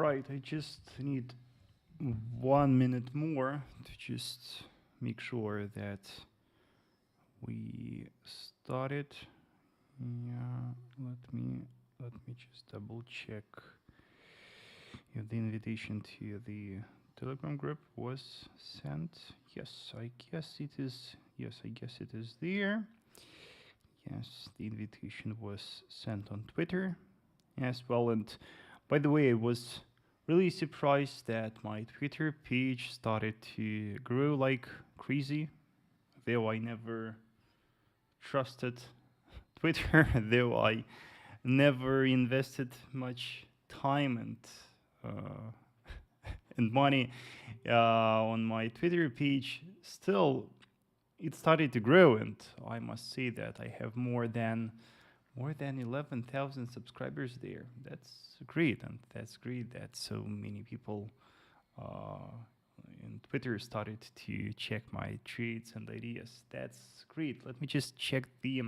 Right, I just need 1 minute more to just make sure that we started. Yeah, let me just double check if the invitation to the Telegram group was sent. Yes, I guess it is. Yes, I guess it is there. Yes, the invitation was sent on Twitter as well. And by the way, I was really surprised that my Twitter page started to grow like crazy, though I never trusted Twitter, though I never invested much time and money on my Twitter page. Still, it started to grow, and I must say that I have more than 11,000 subscribers there. That's great, and that's great that so many people in Twitter started to check my tweets and ideas. That's great. Let me just check the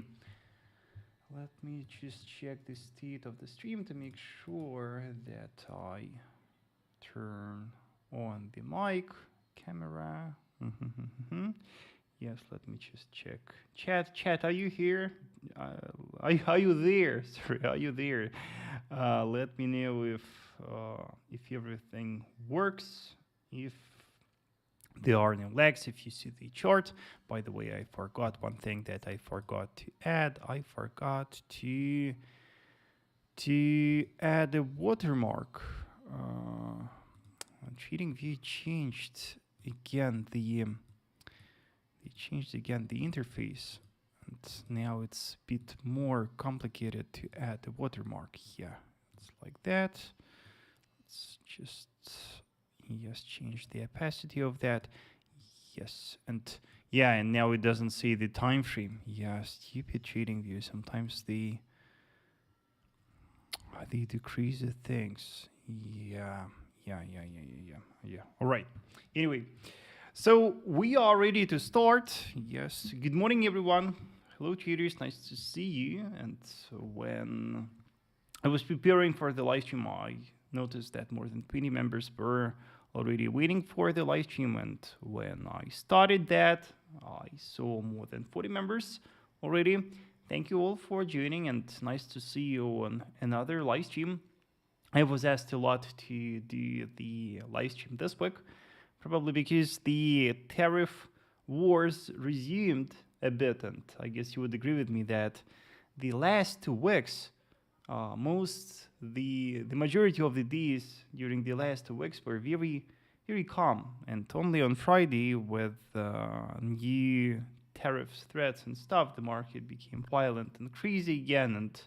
state of the stream to make sure that I turn on the mic, camera. Yes, let me just check. Chat, are you here? Are you there? Sorry, are you there? Let me know if everything works, if there are no lags, if you see the chart. By the way, I forgot one thing that I forgot to add. I forgot to add a watermark. TradingView changed again the interface, and now it's a bit more complicated to add the watermark. Yeah, it's like that. Let's just change the opacity of that. Yes, and yeah, and now it doesn't see the time frame. Yeah, stupid TradingView. Sometimes they decrease the things. Yeah. All right. Anyway. So we are ready to start. Yes, good morning, everyone. Hello, traders, nice to see you. And when I was preparing for the live stream, I noticed that more than 20 members were already waiting for the live stream. And when I started that, I saw more than 40 members already. Thank you all for joining, and nice to see you on another live stream. I was asked a lot to do the live stream this week, probably because the tariff wars resumed a bit, and I guess you would agree with me that the last 2 weeks, the majority of the days during the last 2 weeks were very, very calm, and only on Friday with new tariffs, threats and stuff, the market became violent and crazy again. And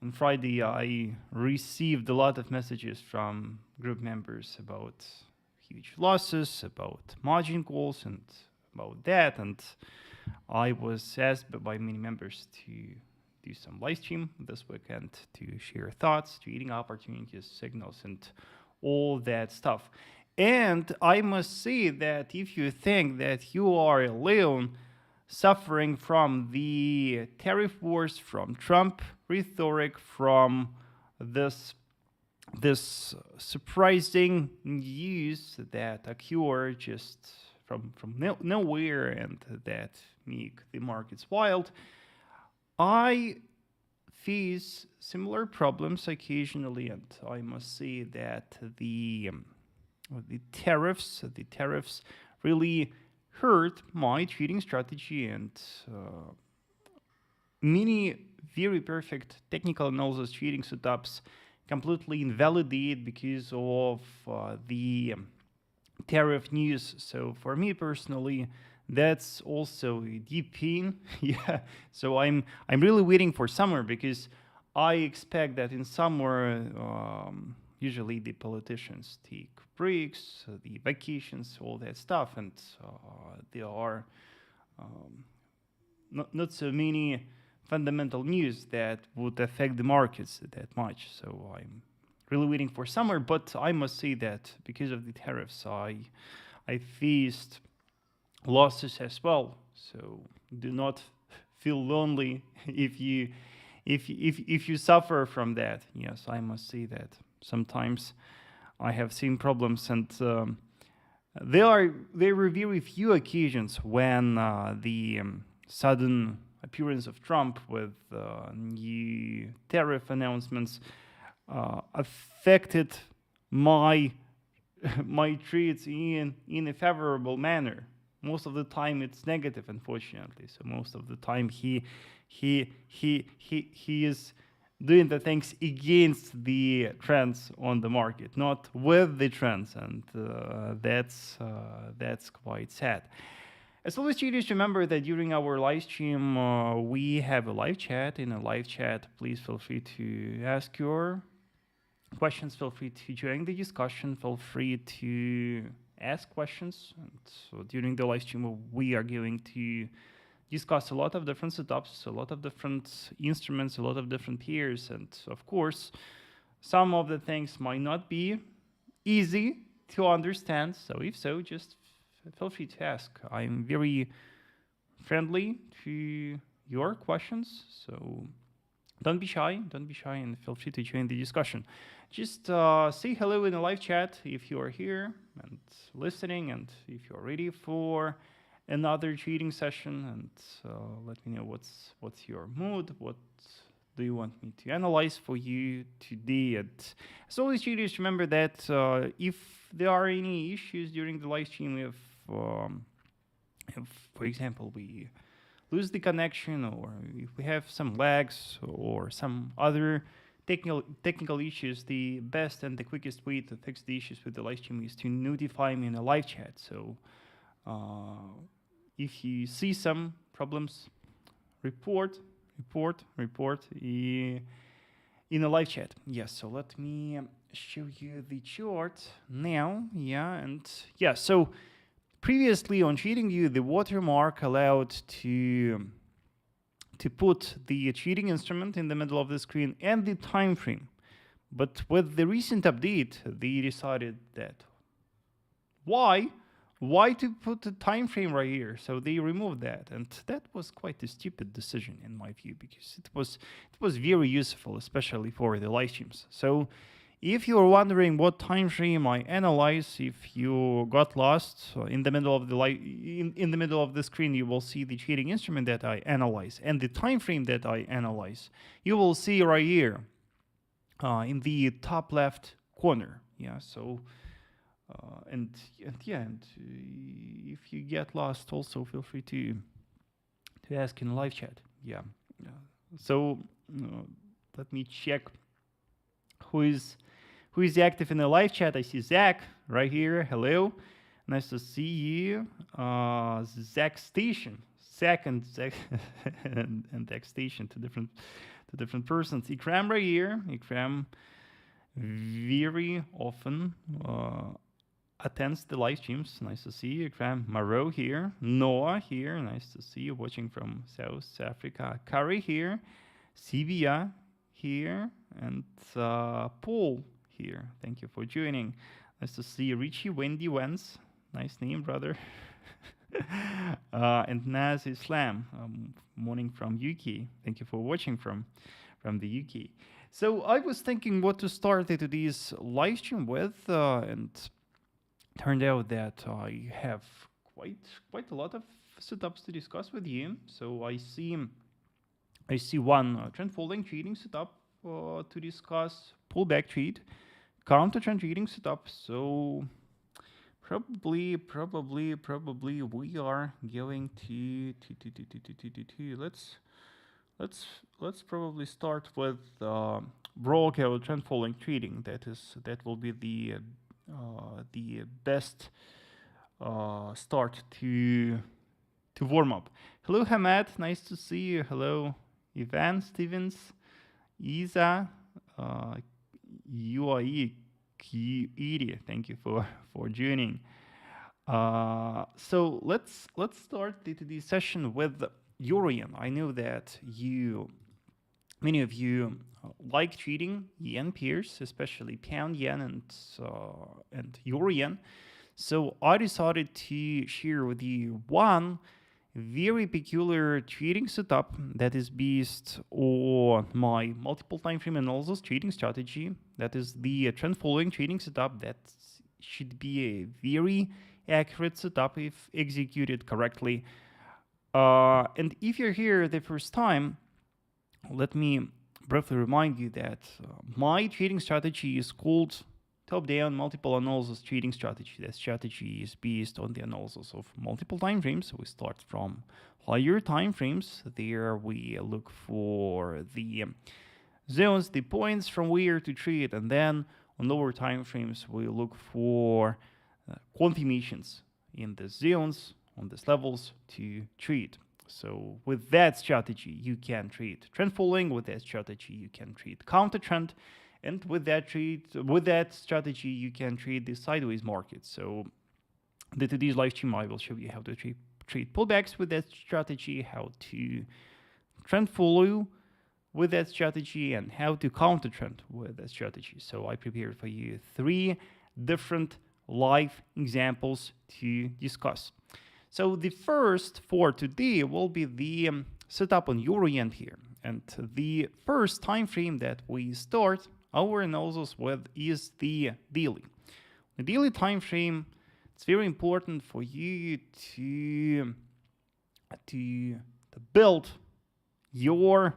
on Friday, I received a lot of messages from group members about huge losses, about margin calls, and about that. And I was asked by many members to do some live stream this weekend to share thoughts, trading opportunities, signals, and all that stuff. And I must say that if you think that you are alone suffering from the tariff wars, from Trump rhetoric, from this surprising news that occur just from nowhere and that make the markets wild, I face similar problems occasionally, and I must say that the tariffs really hurt my trading strategy, and many very perfect technical analysis trading setups completely invalidated because of the tariff news. So for me personally, that's also a deep pain. Yeah. So I'm really waiting for summer, because I expect that in summer usually the politicians take breaks, the vacations, all that stuff, and there are not so many fundamental news that would affect the markets that much. So I'm really waiting for summer, but I must say that because of the tariffs, I faced losses as well. So do not feel lonely if you suffer from that. Yes, I must say that sometimes I have seen problems, and there were very few occasions when the sudden appearance of Trump with new tariff announcements affected my my trades in a favorable manner. Most of the time it's negative, unfortunately. So most of the time he is doing the things against the trends on the market, not with the trends, and that's quite sad. As always, traders, remember that during our live stream we have a live chat. In a live chat, please feel free to ask your questions, feel free to join the discussion, feel free to ask questions. And so during the live stream we are going to discuss a lot of different setups, a lot of different instruments, a lot of different pairs, and of course some of the things might not be easy to understand, so if so, just feel free to ask. I'm very friendly to your questions, so don't be shy, and feel free to join the discussion. Just say hello in the live chat if you are here and listening, and if you're ready for another trading session, and let me know what's your mood, what do you want me to analyze for you today. And as always, traders, remember that if there are any issues during the live stream, if for example we lose the connection, or if we have some lags or some other technical issues, the best and the quickest way to fix the issues with the live stream is to notify me in a live chat. So if you see some problems, report in a live chat. Yes, so let me show you the chart now. So previously on TradingView, the watermark allowed to put the trading instrument in the middle of the screen and the time frame. But with the recent update, they decided that why to put the time frame right here? So they removed that, and that was quite a stupid decision in my view, because it was very useful, especially for the live streams. So if you're wondering what time frame I analyze, if you got lost in the middle of the in the middle of the screen, you will see the trading instrument that I analyze and the time frame that I analyze. You will see right here in the top left corner. Yeah. So and if you get lost, also feel free to ask in live chat. Yeah. So let me check who is active in the live chat. I see Zach right here. Hello, nice to see you. Zach Station, Zach and Zach and Zach Station, two different persons. Ikram right here. Ikram very often attends the live streams. Nice to see you, Ikram. Maro here. Noah here. Nice to see you, watching from South Africa. Kari here. Sivia here, and Paul here. Thank you for joining. Nice to see Richie Wendy Wens. Nice name, brother. And Naz Islam, morning from UK. Thank you for watching from the UK. So I was thinking what to start today's live stream with, and turned out that I have quite a lot of setups to discuss with you. So I see one trend following trading setup to discuss, pullback trade, counter trend trading setup. So probably we are going to let's probably start with broker trend following trading. That will be the best start to warm up. Hello Hamad, nice to see you. Hello Ivan Stevens, Isa, UAE, Kiri, thank you for joining. So let's start today's session with Euro-yen. I know that many of you like trading yen pairs, especially pound yen and Euro-yen. So I decided to share with you one very peculiar trading setup that is based on my multiple time frame analysis trading strategy. That is the trend following trading setup that should be a very accurate setup if executed correctly. And if you're here the first time, let me briefly remind you that my trading strategy is called top-down multiple analysis trading strategy. That strategy is based on the analysis of multiple time frames. So we start from higher time frames. There we look for the zones, the points from where to trade, and then on lower time frames we look for confirmations in the zones on these levels to trade. So with that strategy you can trade trend following. With that strategy you can trade counter trend. And with that strategy, you can trade the sideways market. So in today's live stream, I will show you how to trade pullbacks with that strategy, how to trend follow with that strategy, and how to counter trend with that strategy. So I prepared for you 3 different live examples to discuss. So the first for today will be the setup on Euro yen here. And the first time frame that we start our analysis with is the daily. The daily time frame, it's very important for you to build your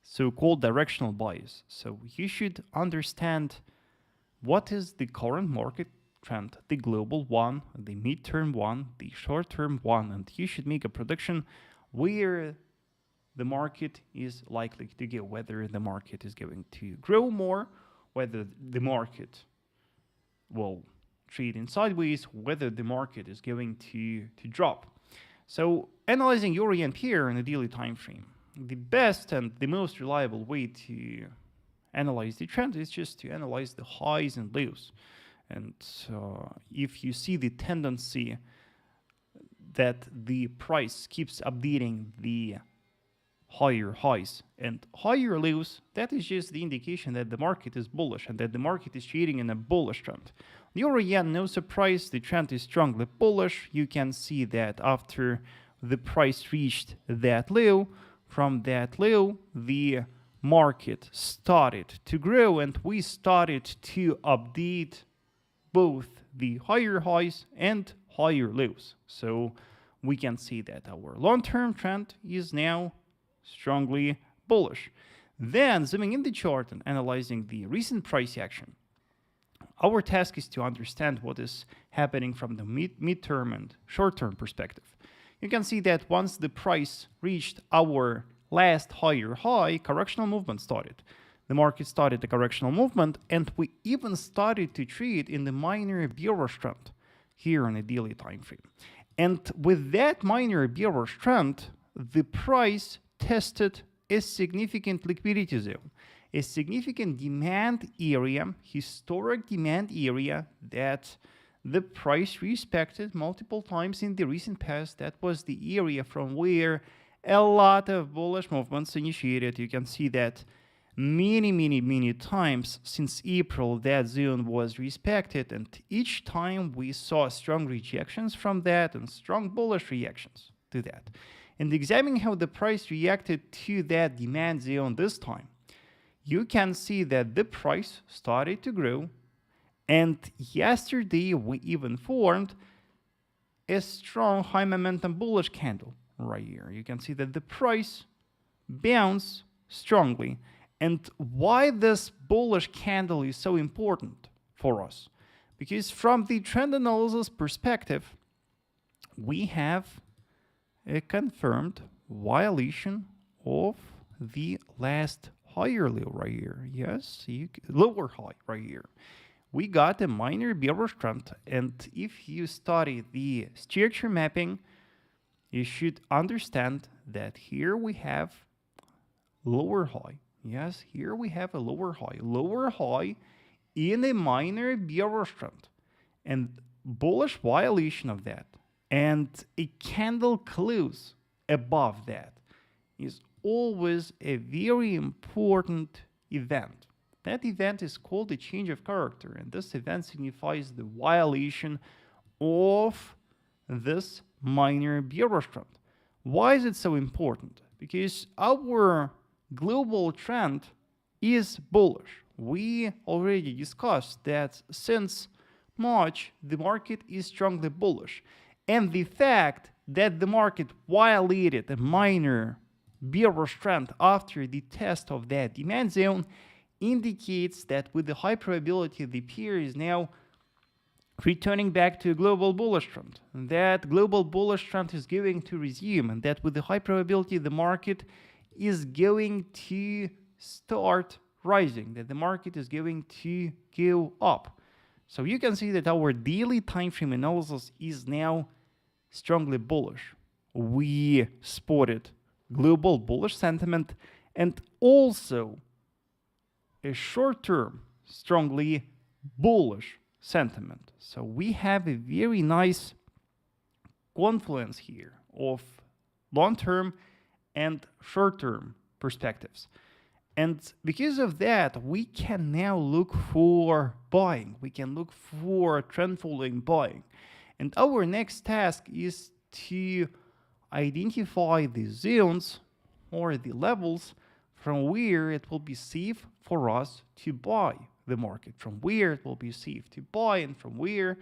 so-called directional bias. So you should understand what is the current market trend, the global one, the mid-term one, the short-term one, and you should make a prediction where the market is likely to go, whether the market is going to grow more, whether the market will trade in sideways, whether the market is going to drop. So analyzing Euro yen pair in a daily time frame, the best and the most reliable way to analyze the trend is just to analyze the highs and lows. And if you see the tendency that the price keeps updating the higher highs and higher lows, that is just the indication that the market is bullish and that the market is trading in a bullish trend. Euro yen, no surprise, the trend is strongly bullish. You can see that after the price reached that low, from that low, the market started to grow and we started to update both the higher highs and higher lows. So we can see that our long-term trend is now strongly bullish. Then zooming in the chart and analyzing the recent price action, our task is to understand what is happening from the mid-term and short-term perspective. You can see that once the price reached our last higher high, correctional movement started. The market started a correctional movement, and we even started to trade in the minor bearish trend here on a daily time frame. And with that minor bearish trend, the price tested a significant liquidity zone, a significant demand area, historic demand area that the price respected multiple times in the recent past. That was the area from where a lot of bullish movements initiated. You can see that many times since April that zone was respected, and each time we saw strong rejections from that and strong bullish reactions to that. And examining how the price reacted to that demand zone this time, you can see that the price started to grow, and yesterday we even formed a strong high momentum bullish candle right here. You can see that the price bounced strongly. And why this bullish candle is so important for us? Because from the trend analysis perspective, we have a confirmed violation of the last higher low right here. Yes, lower high right here. We got a minor bearish trend, and if you study the structure mapping, you should understand that here we have lower high. Yes, here we have a lower high in a minor bearish trend, and bullish violation of that, and a candle close above that is always a very important event. That event is called a change of character, and this event signifies the violation of this minor bearish trend. Why is it so important? Because our global trend is bullish. We already discussed that since March, the market is strongly bullish. And the fact that the market violated a minor bearish trend after the test of that demand zone indicates that with the high probability the peer is now returning back to a global bullish trend. And that global bullish trend is going to resume, and that with the high probability the market is going to start rising, that the market is going to go up. So you can see that our daily time frame analysis is now strongly bullish. We spotted global bullish sentiment and also a short-term strongly bullish sentiment. So we have a very nice confluence here of long-term and short-term perspectives. And because of that, we can now look for buying. We can look for trend following buying. And our next task is to identify the zones or the levels from where it will be safe for us to buy the market, from where it will be safe to buy, and from where,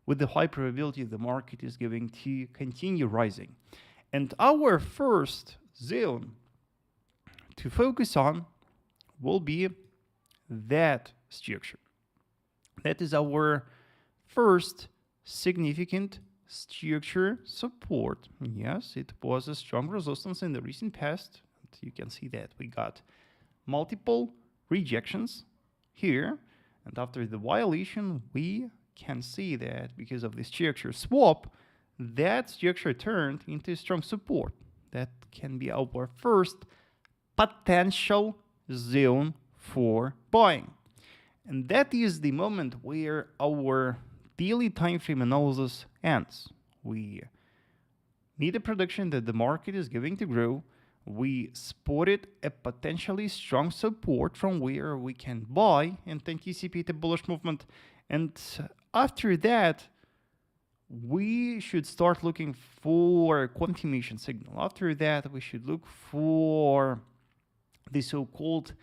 with the high probability, the market is going to continue rising. And our first zone to focus on will be that structure. That is our first significant structure support. Yes, it was a strong resistance in the recent past. You can see that we got multiple rejections here, and after the violation we can see that because of the structure swap, that structure turned into strong support. That can be our first potential zone for buying. And that is the moment where our daily time frame analysis ends. We need a prediction that the market is going to grow. We spotted a potentially strong support from where we can buy and anticipate a bullish movement. And after that, we should start looking for a confirmation signal. After that, we should look for the so-called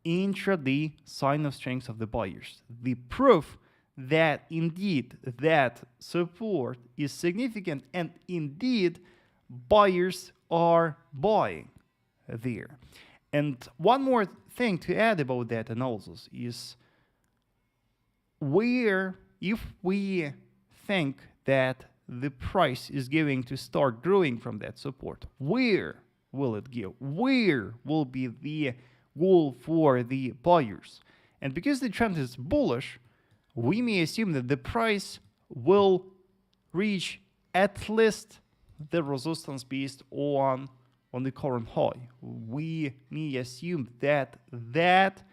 intraday sign of strength of the buyers. The proof that indeed that support is significant and indeed buyers are buying there. And one more thing to add about that analysis is where, if we think that the price is going to start growing from that support, where will it go? Where will be the goal for the buyers? And because the trend is bullish, we may assume that the price will reach at least the resistance based on the current high. We may assume that that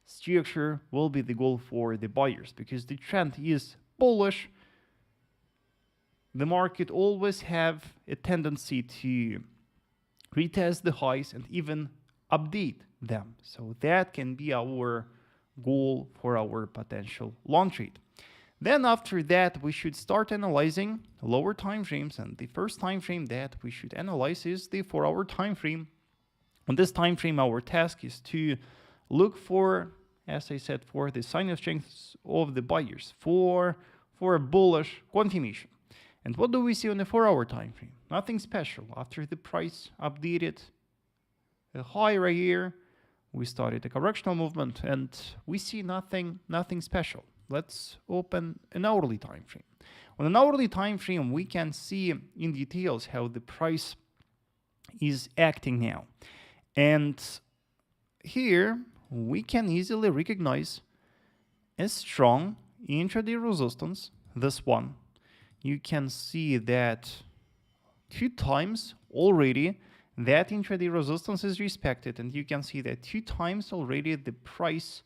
structure will be the goal for the buyers because the trend is bullish. The market always have a tendency to retest the highs and even update them. So that can be our goal for our potential long trade. Then after that, we should start analyzing lower time frames, and the first time frame that we should analyze is the 4-hour time frame. On this time frame, our task is to look for, as I said, for the sign of strength of the buyers, for a bullish confirmation. And what do we see on the 4-hour time frame? Nothing special. After the price updated a high right here, we started a correctional movement, and we see nothing special. Let's open an hourly time frame. On an hourly time frame, we can see in details how the price is acting now. And here we can easily recognize a strong intraday resistance, this one. You can see that 2 times already that intraday resistance is respected, and you can see that 2 times already the price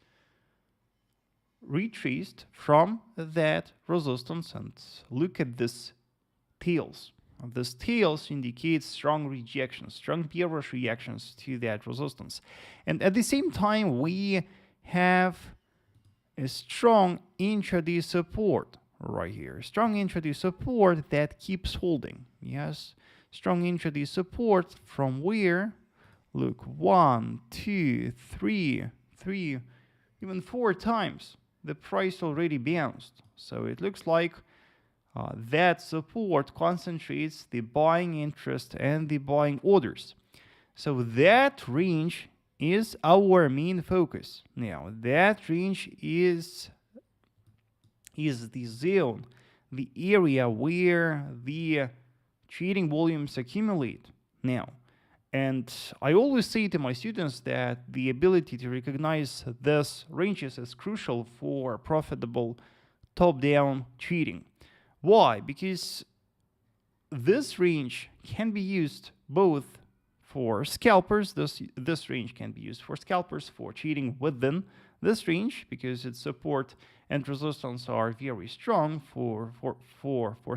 retraced from that resistance. And look at this tails. This tails indicates strong rejections, strong bearish reactions to that resistance. And at the same time, we have a strong intraday support right here. Strong intraday support that keeps holding. Yes. strong intraday support from where? Look, 1, 2, 3, even 4 times the price already bounced. So it looks like that support concentrates the buying interest and the buying orders. So that range is our main focus. Now, that range is the zone, the area where the trading volumes accumulate. Now, and I always say to my students that the ability to recognize these ranges is crucial for profitable top-down trading. Why? Because this range can be used both for scalpers. This range can be used for scalpers for trading within this range because its support and resistance are very strong for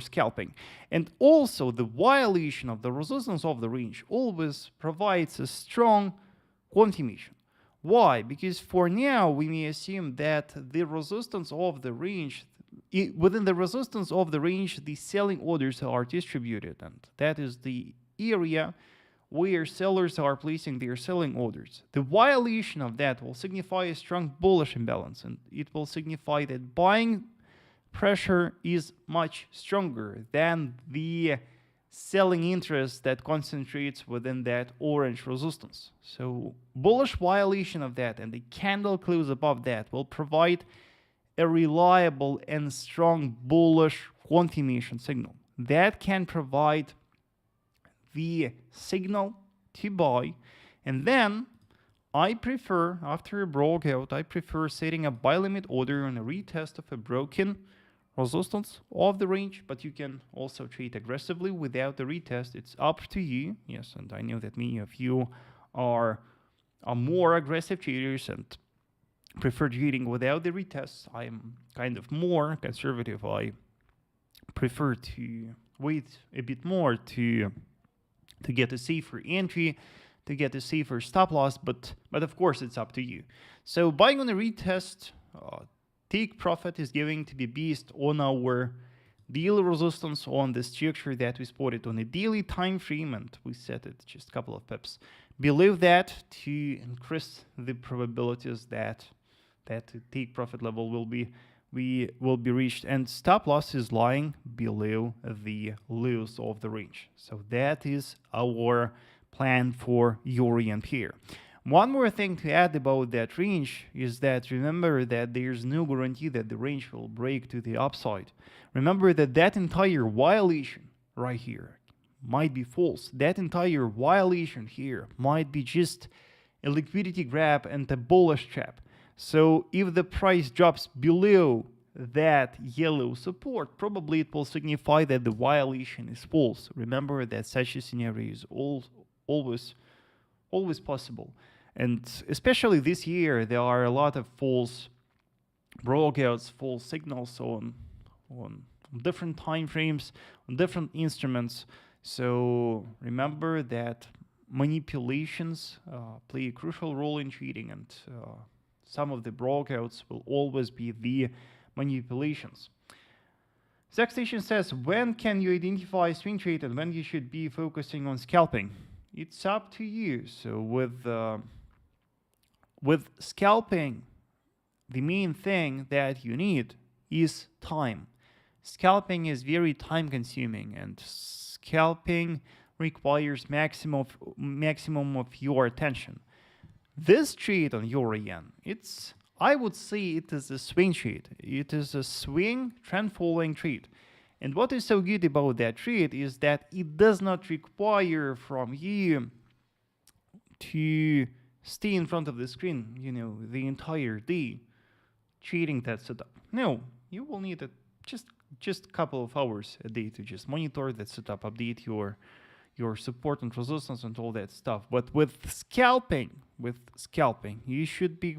scalping. And also the violation of the resistance of the range always provides a strong confirmation. Why? Because for now we may assume that the resistance of the range, within the resistance of the range, the selling orders are distributed, and that is the area where sellers are placing their selling orders. The violation of that will signify a strong bullish imbalance, and it will signify that buying pressure is much stronger than the selling interest that concentrates within that orange resistance. So bullish violation of that and the candle close above that will provide a reliable and strong bullish confirmation signal that can provide the signal to buy. And then I prefer, after a breakout, I prefer setting a buy limit order on a retest of a broken resistance of the range, but you can also trade aggressively without the retest. It's up to you. Yes, and I know that many of you are more aggressive traders and prefer trading without the retests. I'm kind of more conservative. I prefer to wait a bit more to get a safer entry, to get a safer stop loss, but of course it's up to you. So buying on a retest, take profit is going to be based on our daily resistance on the structure that we spotted on a daily time frame, and we set it just a couple of pips below that to increase the probabilities that take profit level will be reached, and stop loss is lying below the lows of the range. So that is our plan for EURJPY. One more thing to add about that range is that remember that there's no guarantee that the range will break to the upside. Remember that entire violation right here might be false. That entire violation here might be just a liquidity grab and a bullish trap. So if the price drops below that yellow support, probably it will signify that the violation is false. Remember that such a scenario is always possible. And especially this year, there are a lot of false breakouts, false signals on different time frames, on different instruments. So remember that manipulations play a crucial role in trading, and some of the breakouts will always be the manipulations. Zackstation says, when can you identify swing trade and when you should be focusing on scalping? It's up to you. So with scalping, the main thing that you need is time. Scalping is very time consuming, and scalping requires maximum of your attention. This trade on EURJPY, I would say it is a swing trade. It is a swing trend following trade. And what is so good about that trade is that it does not require from you to stay in front of the screen, the entire day trading that setup. No, you will need just a couple of hours a day to just monitor that setup, update your support and resistance and all that stuff. But with scalping, you should be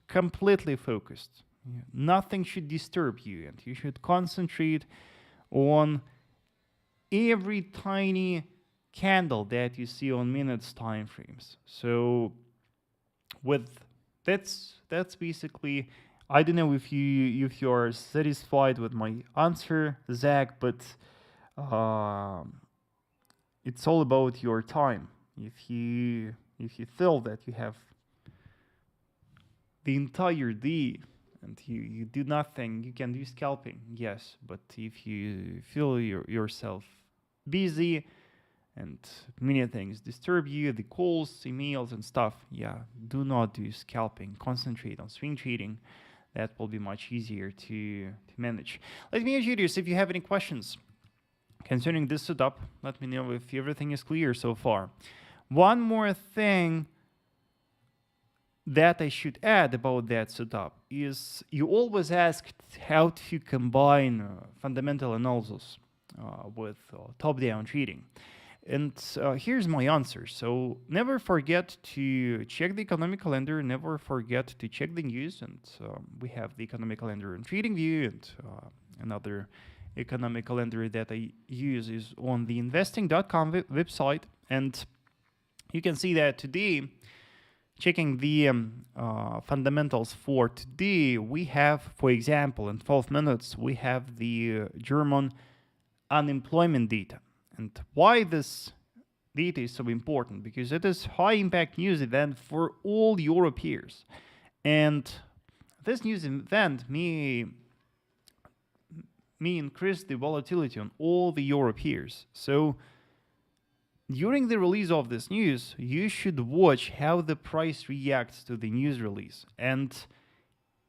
completely focused. Nothing should disturb you, and you should concentrate on every tiny candle that you see on minutes time frames. So that's basically, I don't know if you are satisfied with my answer, Zach, but it's all about your time. If you feel that you have the entire day and you do nothing, you can do scalping, yes. But if you feel yourself busy and many things disturb you, the calls, emails and stuff, yeah, do not do scalping. Concentrate on swing trading. That will be much easier to manage. Let me introduce, if you have any questions concerning this setup, let me know if everything is clear so far. One more thing that I should add about that setup is you always asked how to combine fundamental analysis with top-down trading. And here's my answer. So never forget to check the economic calendar, never forget to check the news. And we have the economic calendar in TradingView, and another economic calendar that I use is on the investing.com website. And you can see that today, checking the fundamentals for today, we have, for example, in 12 minutes, we have the German unemployment data. And why this data is so important? Because it is high impact news event for all Euro peers. And this news event may increase the volatility on all the Euro peers. So during the release of this news, you should watch how the price reacts to the news release. And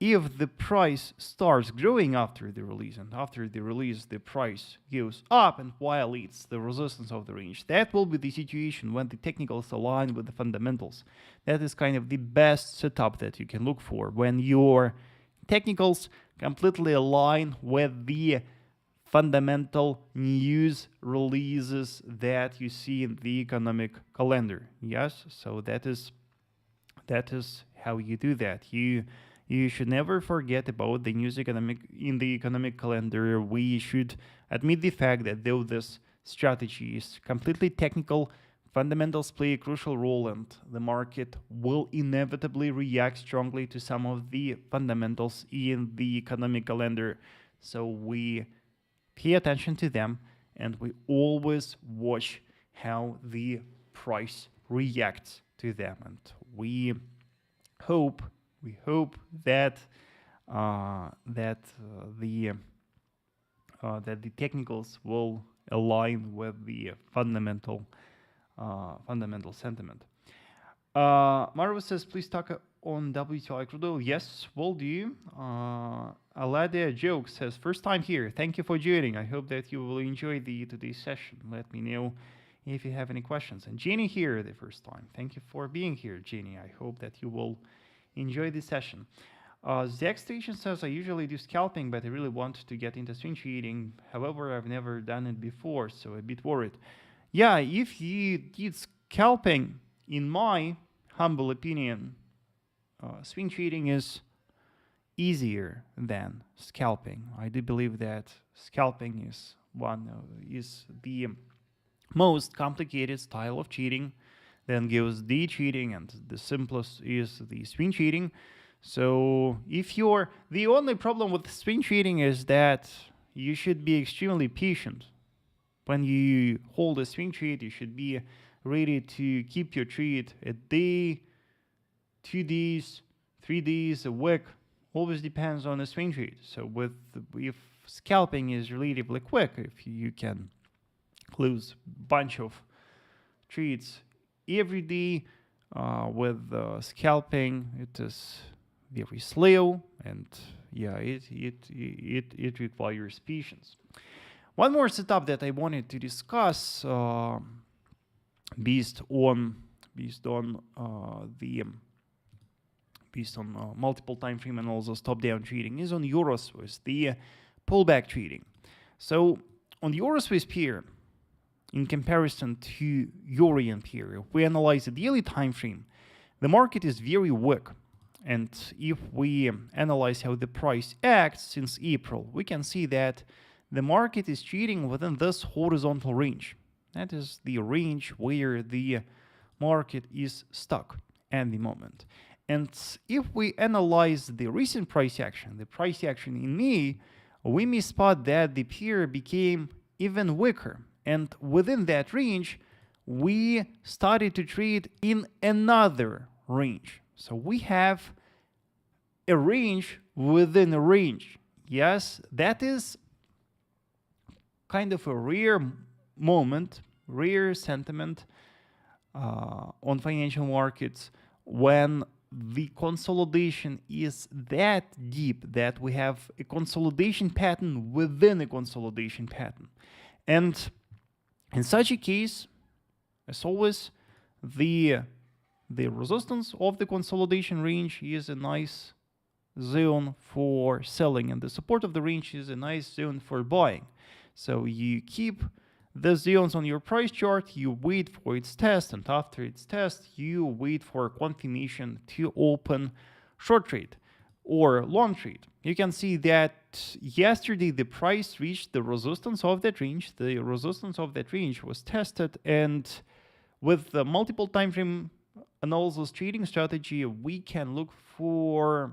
if the price starts growing after the release, and after the release the price goes up and violates the resistance of the range, that will be the situation when the technicals align with the fundamentals. That is kind of the best setup that you can look for, when your technicals completely align with the fundamental news releases that you see in the economic calendar. Yes, so that is how you do that. You should never forget about the news in the economic calendar. We should admit the fact that though this strategy is completely technical, fundamentals play a crucial role, and the market will inevitably react strongly to some of the fundamentals in the economic calendar. So we pay attention to them, and we always watch how the price reacts to them. And we hope that the technicals will align with the fundamental sentiment. Marva says, please talk on WTI crude oil. Yes, will do. Aladia Joke says, first time here. Thank you for joining. I hope that you will enjoy today's session. Let me know if you have any questions. And Jenny here the first time. Thank you for being here, Jenny. I hope that you will enjoy this session. Zack Station says, I usually do scalping, but I really want to get into swing trading. However, I've never done it before, so a bit worried. Yeah, if you did scalping, in my humble opinion, swing trading is easier than scalping. I do believe that scalping is the most complicated style of trading. Then goes day trading, and the simplest is the swing trading. So the only problem with swing trading is that you should be extremely patient. When you hold a swing trade, you should be ready to keep your trade a day, 2 days, 3 days, a week. Always depends on the swing trade. So if scalping is relatively quick, if you can close a bunch of trades every day, with scalping, it is very slow, and yeah, it requires patience. One more setup that I wanted to discuss, based on multiple time frame analysis, top-down trading, is on EURUSD, the pullback trading. So on the EURUSD pair, in comparison to Euro pair, if we analyze the daily time frame, the market is very weak. And if we analyze how the price acts since April, we can see that the market is trading within this horizontal range. That is the range where the market is stuck at the moment. And if we analyze the recent price action, the price action in May, we may spot that the pair became even weaker. And within that range, we started to trade in another range. So we have a range within a range. Yes, that is kind of a rare moment, rare sentiment on financial markets when the consolidation is that deep that we have a consolidation pattern within a consolidation pattern. And in such a case, as always, the resistance of the consolidation range is a nice zone for selling, and the support of the range is a nice zone for buying. So you keep the zones on your price chart, you wait for its test, and after its test, you wait for confirmation to open short trade or long trade. You can see that yesterday the price reached the resistance of that range. The resistance of that range was tested, and with the multiple time frame analysis trading strategy, we can look for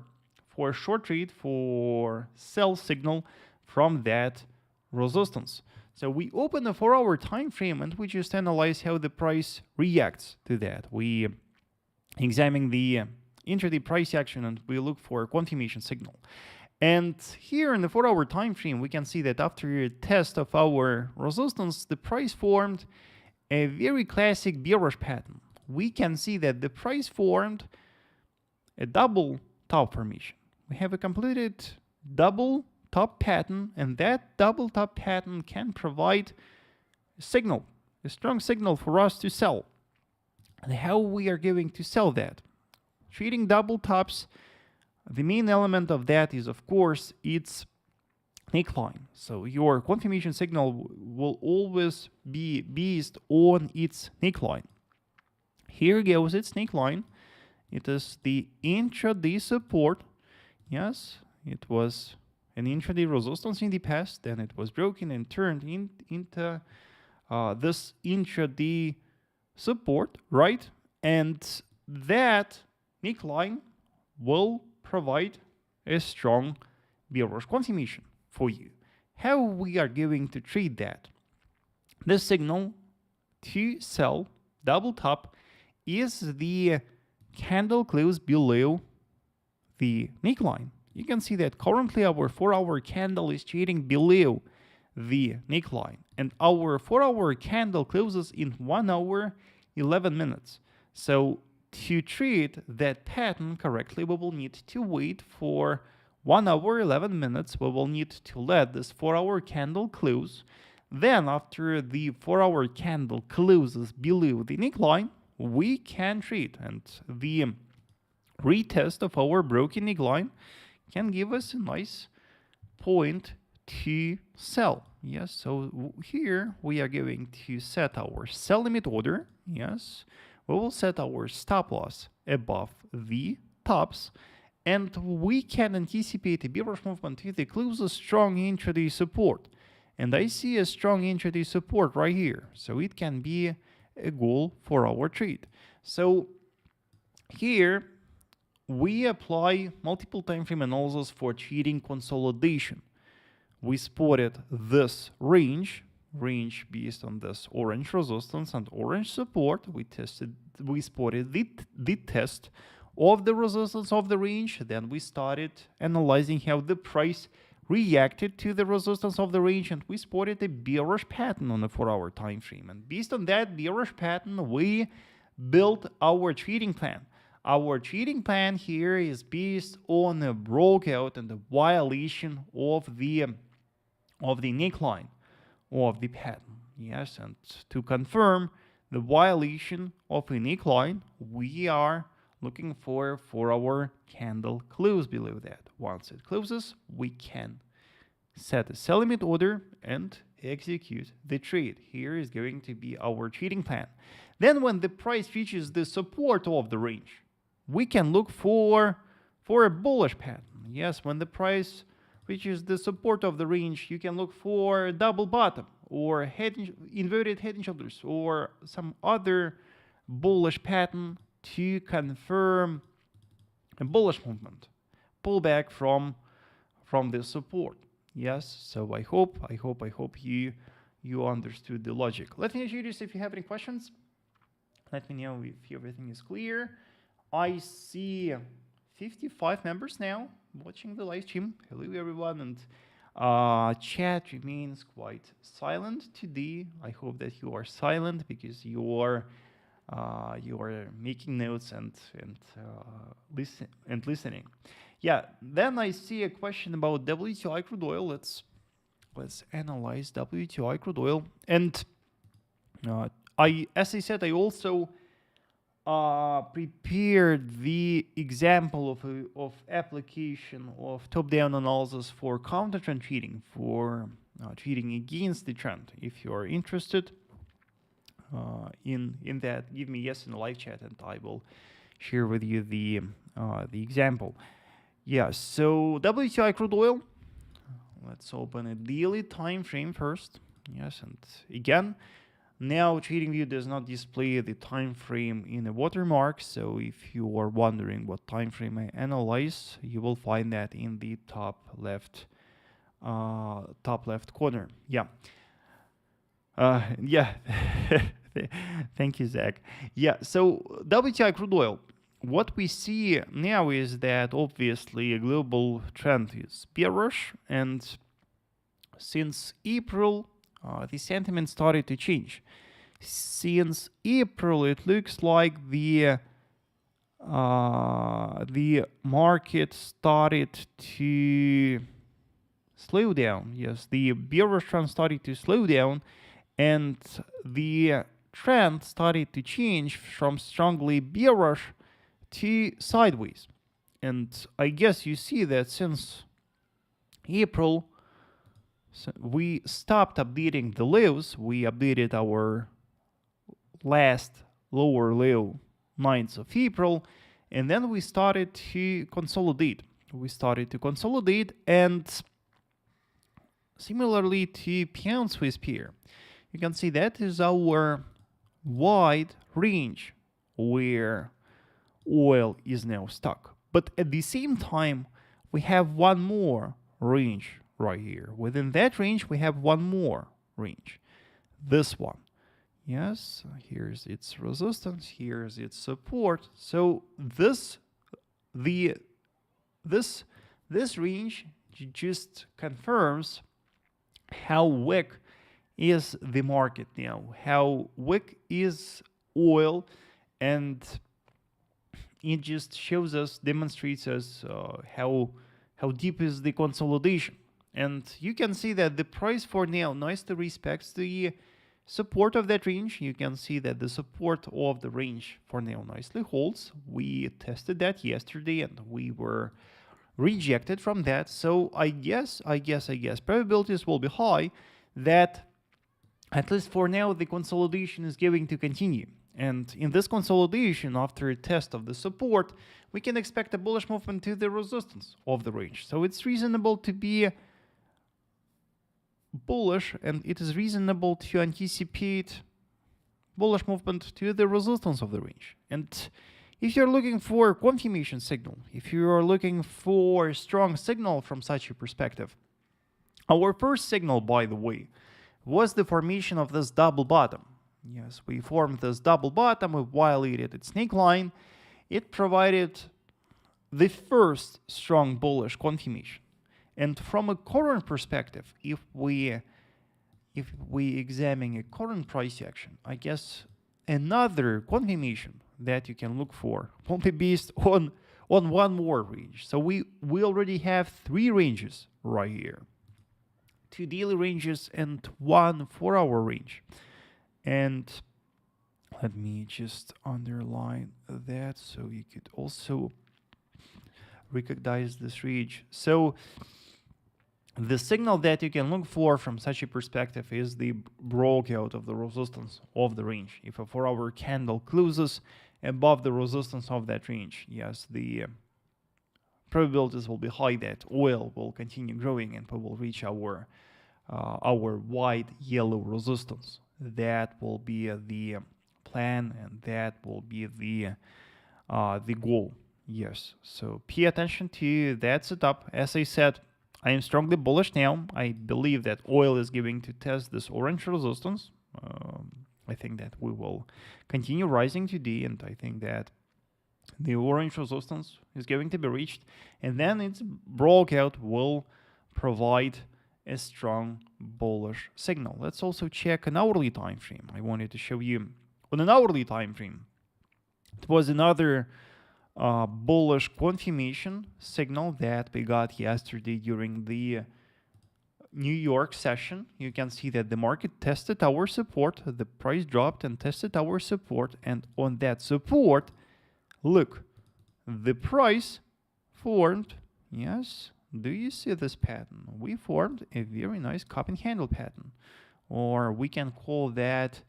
a short trade, for sell signal from that resistance. So we open a 4-hour time frame and we just analyze how the price reacts to that. We examine the intraday price action and we look for a confirmation signal. And here in the 4-hour time frame, we can see that after a test of our resistance, the price formed a very classic bearish pattern. We can see that the price formed a double top formation. We have a completed double top pattern, and that double top pattern can provide a signal, a strong signal for us to sell. And how we are going to sell that? Trading double tops, the main element of that is, of course, its neckline. So your confirmation signal will always be based on its neckline. Here goes its neckline. It is the intraday support. Yes, it was an intraday resistance in the past, then it was broken and turned into this intraday support, right? And that neckline will provide a strong bearish confirmation for you. How we are going to trade that? The signal to sell double top is the candle close below the neckline. You can see that currently our 4-hour candle is trading below the neckline, and our 4-hour candle closes in 1 hour 11 minutes. So to trade that pattern correctly, we will need to wait for 1 hour 11 minutes. We will need to let this 4-hour candle close. Then after the 4-hour candle closes below the neckline, we can trade, and the retest of our broken neckline can give us a nice point to sell. Yes, so here we are going to set our sell limit order. Yes, we will set our stop loss above the tops, and we can anticipate a bearish movement to the closest strong intraday support. And I see a strong intraday support right here, so it can be a goal for our trade. So here we apply multiple time frame analysis for trading consolidation. We spotted this range based on this orange resistance and orange support. We spotted the test of the resistance of the range. Then we started analyzing how the price reacted to the resistance of the range, and we spotted a bearish pattern on the 4-hour time frame. And based on that bearish pattern, we built our trading plan. Our trading plan here is based on a breakout and a violation of the neckline of the pattern. Yes, and to confirm the violation of a neckline, we are looking for a 4-hour candle close below that. Once it closes, we can set a sell limit order and execute the trade. Here is going to be our trading plan. Then when the price reaches the support of the range, we can look for a bullish pattern. Yes, when the price reaches the support of the range, you can look for a double bottom or inverted head and shoulders or some other bullish pattern to confirm a bullish movement, pull back from this support. Yes, so I hope you you understood the logic. Let me know if you have any questions. Let me know if everything is clear. I see 55 members now watching the live stream. Hello everyone, and chat remains quite silent today. I hope that you are silent because you are making notes and listening. Yeah. Then I see a question about WTI crude oil. Let's analyze WTI crude oil. And as I said, I also prepared the example of application of top-down analysis for counter trend trading, for trading against the trend. If you are interested in that, give me yes in the live chat, and I will share with you the example. Yeah. So WTI crude oil. Let's open a daily time frame first. Yes, and again, now TradingView does not display the time frame in a watermark, so if you are wondering what time frame I analyze, you will find that in the top left corner. Yeah. Yeah. Thank you, Zach. Yeah. So WTI crude oil. What we see now is that obviously a global trend is bearish, and since April, the sentiment started to change. Since April, it looks like the market started to slow down. Yes, the bearish trend started to slow down, and the trend started to change from strongly bearish to sideways. And I guess you see that since April, we stopped updating the lows. We updated our last lower low 9th of April, and then we started to consolidate. And similarly to pound Swiss pair, you can see that is our wide range where oil is now stuck. But at the same time, we have one more range right here. Within that range, we have one more range. This one. Yes, here's its resistance, here's its support. So this range just confirms how weak is the market now, how weak is oil, and it just shows us, demonstrates us how deep is the consolidation. And you can see that the price for now nicely respects the support of that range. You can see that the support of the range for now nicely holds. We tested that yesterday and we were rejected from that. So I guess probabilities will be high that at least for now the consolidation is going to continue. And in this consolidation, after a test of the support, we can expect a bullish movement to the resistance of the range. So it's reasonable to be bullish, and it is reasonable to anticipate bullish movement to the resistance of the range. And if you're looking for confirmation signal, if you are looking for a strong signal from such a perspective, our first signal, by the way, was the formation of this double bottom. Yes, we formed this double bottom, we violated its neckline. It provided the first strong bullish confirmation. And from a current perspective, if we examine a current price action, I guess another confirmation that you can look for will be based on one more range. So we already have 3 ranges right here. 2 daily ranges and 1 4-hour range. And let me just underline that so you could also recognize this range. So the signal that you can look for from such a perspective is the breakout of the resistance of the range. If a 4-hour candle closes above the resistance of that range, yes, the probabilities will be high that oil will continue growing and we will reach our wide yellow resistance. That will be the plan, and that will be the goal. Yes, so pay attention to that setup. As I said, I am strongly bullish now. I believe that oil is going to test this orange resistance. I think that we will continue rising today, and I think that the orange resistance is going to be reached, and then its breakout will provide a strong bullish signal. Let's also check an hourly time frame. I wanted to show you on an hourly time frame. It was another bullish confirmation signal that we got yesterday during the New York session. You can see that the market tested our support, the price dropped and tested our support, and on that support, look, the price formed, yes, do you see this pattern? We formed a very nice cup and handle pattern, or we can call that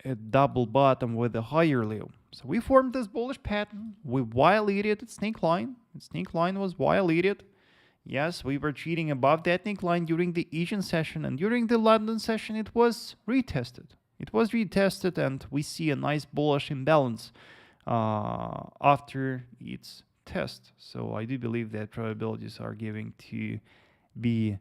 a double bottom with a higher low. So we formed this bullish pattern, we violated its neckline, its neckline was violated. Yes, we were trading above that neckline during the Asian session, and during the London session it was retested. It was retested, and we see a nice bullish imbalance after its test. So I do believe that probabilities are going to be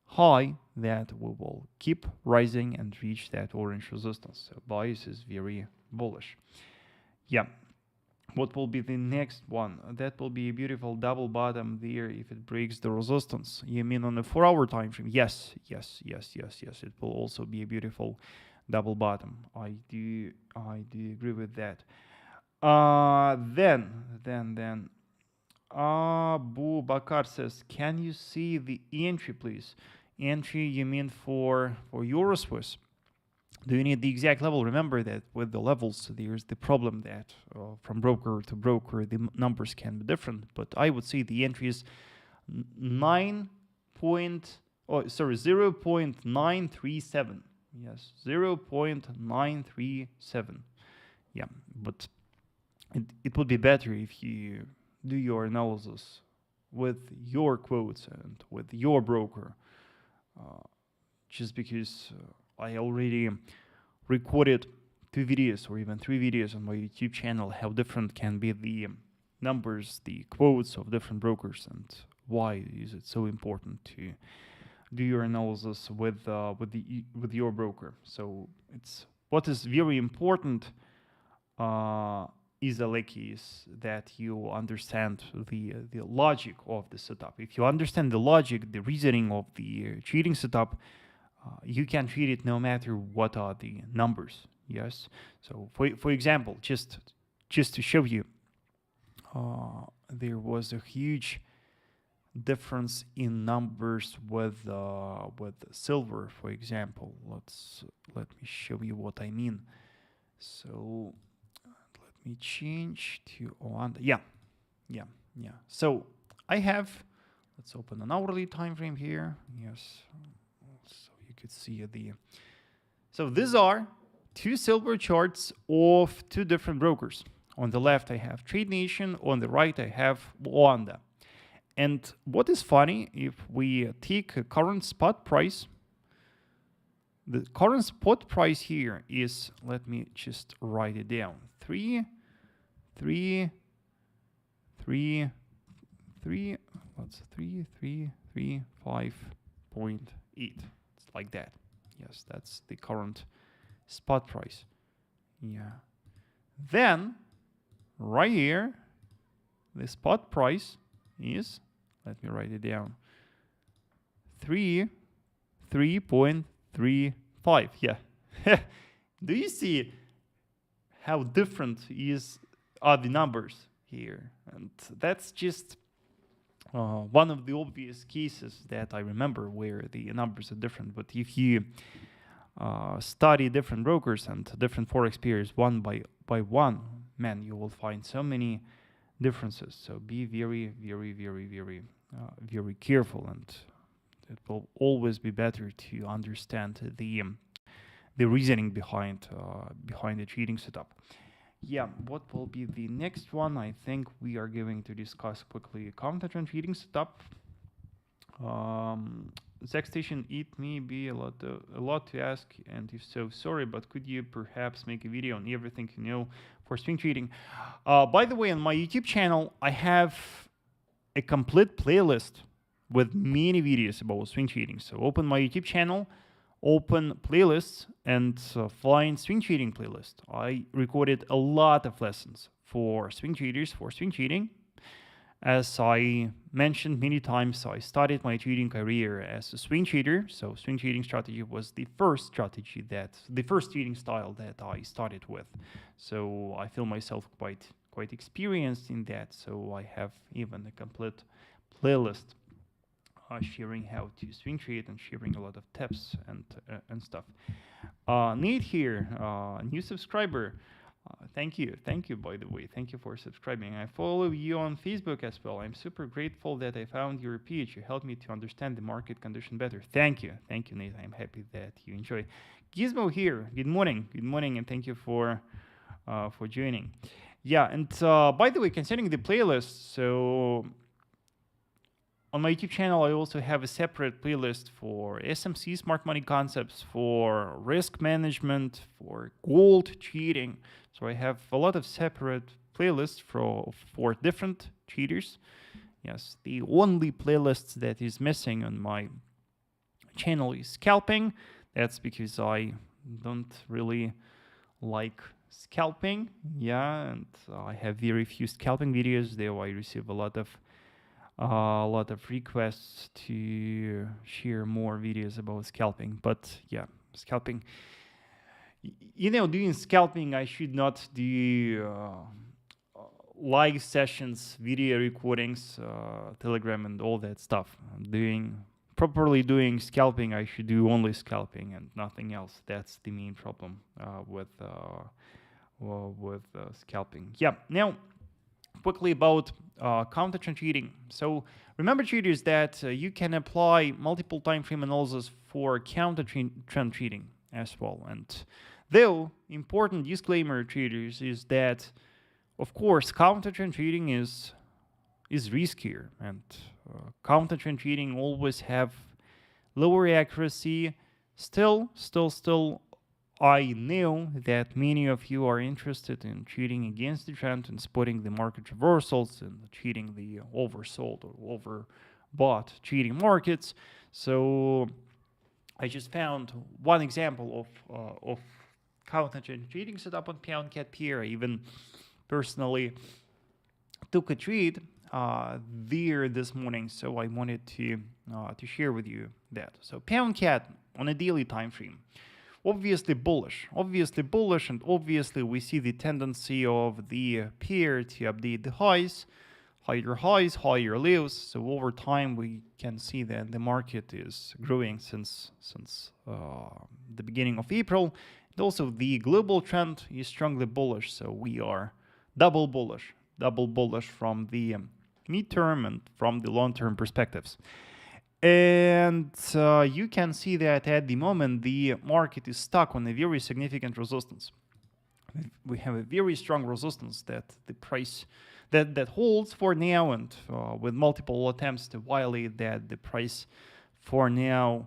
high that we will keep rising and reach that orange resistance. So bias is very bullish. Yeah. What will be the next one? That will be a beautiful double bottom there if it breaks the resistance. You mean on a 4-hour time frame? Yes. It will also be a beautiful double bottom. I do agree with that. Then Abu Bakar says, can you see the entry, please? Entry, you mean for EURUSD? Do you need the exact level? Remember that with the levels, there's the problem that from broker to broker, the numbers can be different. But I would say the entry is 0.937. Yes, 0.937. Yeah, but it would be better if you do your analysis with your quotes and with your broker, just because I already recorded 2 videos or even 3 videos on my YouTube channel how different can be the numbers, the quotes of different brokers, and why is it so important to do your analysis with your broker. So it's what is very important is that you understand the logic of the setup. If you understand the logic, the reasoning of the trading setup, you can treat it no matter what are the numbers. Yes. So for example, just to show you, there was a huge difference in numbers with silver, for example. Let me show you what I mean. So let me change to Oanda. Yeah. So I have, let's open an hourly time frame here. Yes. So you could see so these are 2 silver charts of 2 different brokers. On the left, I have Trade Nation. On the right, I have Oanda. And what is funny, if we take a current spot price, the current spot price here is, let me just write it down, 3335.8. It's like that. Yes, that's the current spot price. Yeah. Then right here, the spot price is, let me write it down, 3.35. Yeah. Do you see how different are the numbers here? And that's just one of the obvious cases that I remember where the numbers are different. But if you study different brokers and different forex pairs one by one, man, you will find so many differences. So be very careful, and it will always be better to understand the reasoning behind the trading setup. Yeah, what will be the next one? I think we are going to discuss quickly counter trend trading setup. Zach Station, it may be a lot to ask, and if so, sorry, but could you perhaps make a video on everything you know for swing trading? By the way, on my YouTube channel, I have a complete playlist with many videos about swing trading. So open my YouTube channel, open playlists, and find swing trading playlist. I recorded a lot of lessons for swing traders, for swing trading. As I mentioned many times, I started my trading career as a swing trader. So swing trading strategy was the first strategy the first trading style that I started with. So I feel myself quite experienced in that. So I have even a complete playlist sharing how to swing trade and sharing a lot of tips and stuff. Nate here, new subscriber. Thank you, by the way. Thank you for subscribing. I follow you on Facebook as well. I'm super grateful that I found your page. You helped me to understand the market condition better. Thank you, Nate. I'm happy that you enjoy. Gizmo here. Good morning, and thank you for joining. Yeah, and by the way, concerning the playlist, so on my YouTube channel, I also have a separate playlist for SMC, smart money concepts, for risk management, for gold trading. So I have a lot of separate playlists for different traders. Yes, the only playlist that is missing on my channel is scalping. That's because I don't really like scalping. Yeah, and I have very few scalping videos, though I receive a lot of requests to share more videos about scalping. But yeah, scalping, you know, doing scalping, I should not do live sessions, video recordings, Telegram and all that stuff. Properly doing scalping, I should do only scalping and nothing else. That's the main problem with scalping. Yeah, now quickly about counter trend trading. So remember, traders, that you can apply multiple time frame analysis for counter trend trading as well. And though important disclaimer, traders, is that of course counter trend trading is riskier, and counter trend trading always have lower accuracy. Still, I know that many of you are interested in trading against the trend and spotting the market reversals and trading the oversold or overbought trading markets. So I just found one example of counter trend trading set up on PoundCat pair. I even personally took a trade there this morning, so I wanted to share with you that. So PoundCat on a daily time frame. Obviously bullish, and obviously we see the tendency of the pair to update the highs, higher lows. So over time we can see that the market is growing since the beginning of April. And also the global trend is strongly bullish, so we are double bullish from the midterm and from the long-term perspectives. And you can see that at the moment the market is stuck on a very significant resistance. We have a very strong resistance that the price that holds for now, and with multiple attempts to violate that, the price for now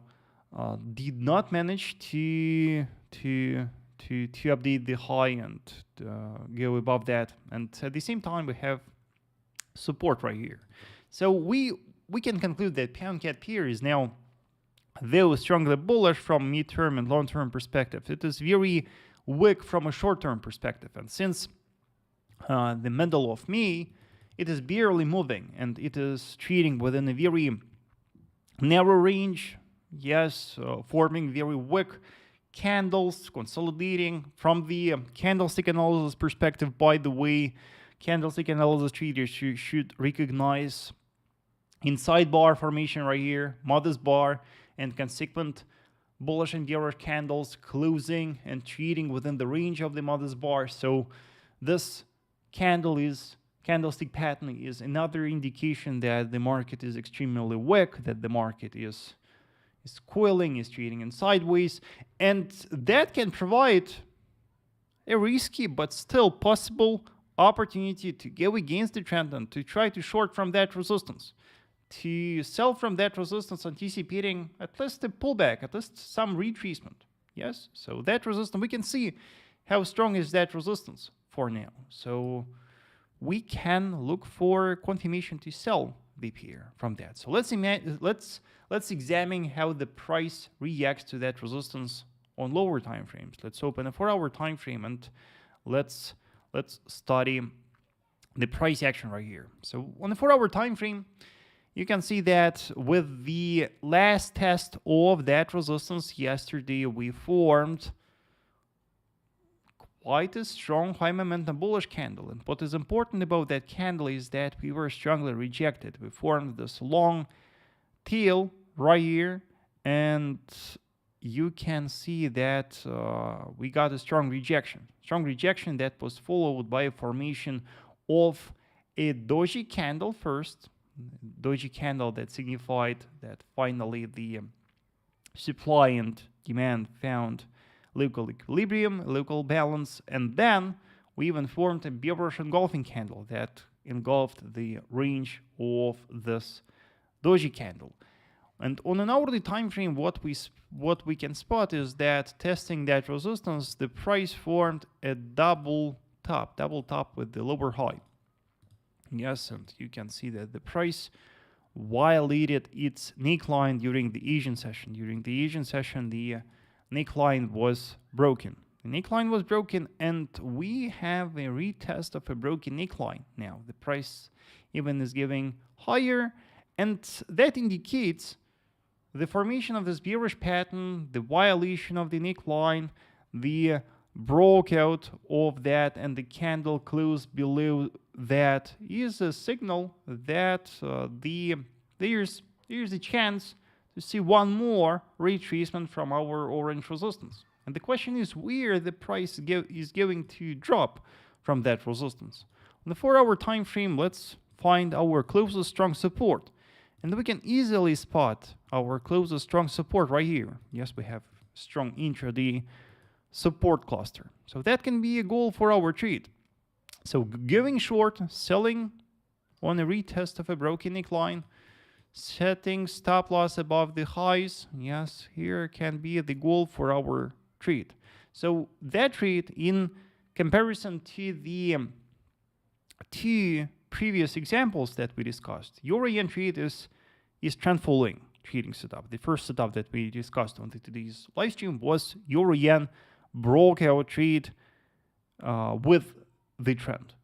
did not manage to update the high and go above that. And at the same time we have support right here. So we can conclude that PoundCat pair is now, though strongly bullish from mid-term and long-term perspective, it is very weak from a short-term perspective. And since the middle of May, it is barely moving, and it is trading within a very narrow range. Yes, forming very weak candles, consolidating. From the candlestick analysis perspective, by the way, candlestick analysis traders should recognize inside bar formation right here, modest bar, and consequent bullish and bearish candles closing and trading within the range of the modest bar. So this candlestick pattern is another indication that the market is extremely weak, that the market is coiling, is trading in sideways, and that can provide a risky but still possible opportunity to go against the trend and to try to short from that resistance, to sell from that resistance, anticipating at least a pullback, at least some retracement. Yes, so that resistance, we can see how strong is that resistance for now. So we can look for confirmation to sell the pair from that. So let's examine how the price reacts to that resistance on lower time frames. Let's open a 4-hour time frame and let's study the price action right here. So on the 4-hour time frame, you can see that with the last test of that resistance yesterday, we formed quite a strong high momentum bullish candle. And what is important about that candle is that we were strongly rejected. We formed this long tail right here, and you can see that we got a strong rejection. Strong rejection that was followed by a formation of a doji candle first. Doji candle that signified that finally the supply and demand found local equilibrium, local balance, and then we even formed a bearish engulfing candle that engulfed the range of this doji candle. And on an hourly time frame, what we can spot is that testing that resistance, the price formed a double top with the lower high. Yes, and you can see that the price violated its neckline during the Asian session. During the Asian session, the neckline was broken. The neckline was broken, and we have a retest of a broken neckline. Now, the price even is giving higher, and that indicates the formation of this bearish pattern, the violation of the neckline, the breakout of that, and the candle close below that is a signal that there's a chance to see one more retracement from our orange resistance. And the question is where the price is going to drop from that resistance. On the 4-hour time frame, let's find our closest strong support. And we can easily spot our closest strong support right here. Yes, we have strong intraday support cluster. So that can be a goal for our trade. So going short, selling on a retest of a broken neckline, setting stop loss above the highs. Yes, here can be the goal for our trade. So that trade, in comparison to the two previous examples that we discussed, EUR/JPY trade is trend following trading setup. The first setup that we discussed on today's live stream was EUR/JPY breakout trade with the trend.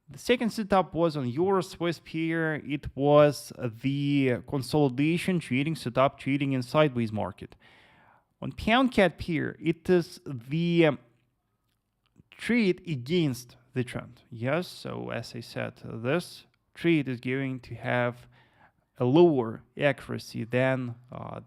The second setup was on EUR/Swiss pair. It was the consolidation trading setup, trading in sideways market. On pound-CAD pair, it is the trade against the trend. Yes, so as I said, this trade is going to have a lower accuracy than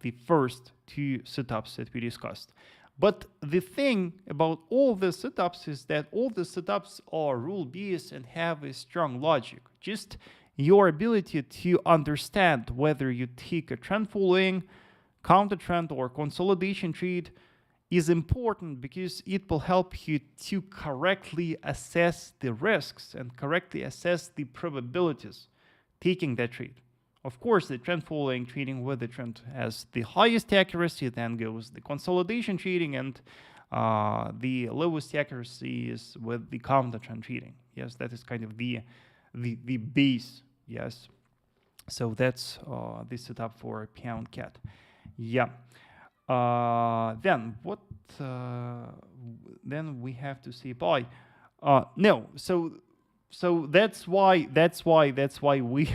the first two setups that we discussed. But the thing about all the setups is that all the setups are rule-based and have a strong logic. Just your ability to understand whether you take a trend following, counter trend, or consolidation trade is important because it will help you to correctly assess the risks and correctly assess the probabilities taking that trade. Of course, the trend following trading with the trend has the highest accuracy, then goes the consolidation trading, and the lowest accuracy is with the counter trend trading. Yes, that is kind of the base. Yes, so that's the setup for pound-CAD. Yeah. Then what? Then we have to say buy. No. So that's why we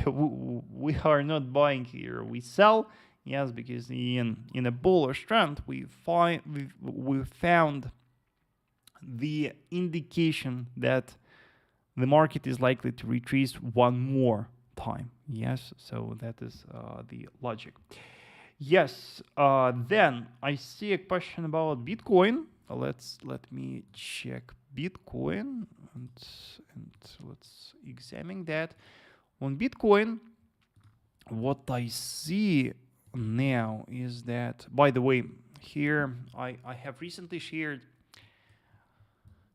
are not buying here. We sell, yes, because in a bullish trend we found the indication that the market is likely to retrace one more time. Yes, so that is the logic. Yes. Then I see a question about Bitcoin. Let me check Bitcoin and let's examine that. On Bitcoin, what I see now is that, by the way, here I have recently shared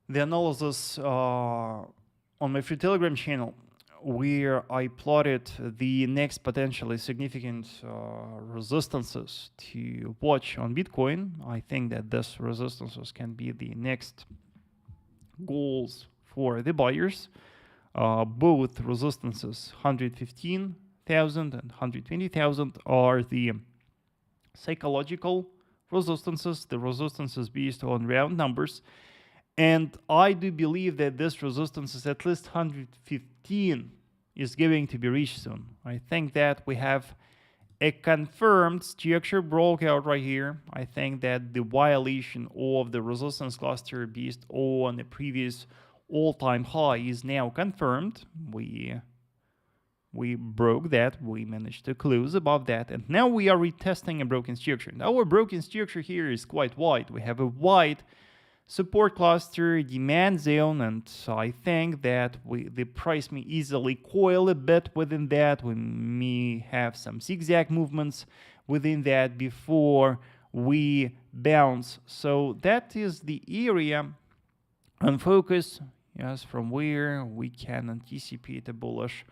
the analysis on my free Telegram channel, where I plotted the next potentially significant resistances to watch on Bitcoin. I think that this resistances can be the next goals for the buyers. Both resistances 115, 100,000 and 120,000 are the psychological resistances, the resistances based on round numbers. And I do believe that this resistance is at least 115 is going to be reached soon. I think that we have a confirmed structure breakout right here. I think that the violation of the resistance cluster based on the previous all-time high is now confirmed. We broke that. We managed to close above that. And now we are retesting a broken structure. And our broken structure here is quite wide. We have a wide support cluster, demand zone, and I think that the price may easily coil a bit within that. We may have some zigzag movements within that before we bounce. So that is the area on focus, yes, from where we can anticipate a bullish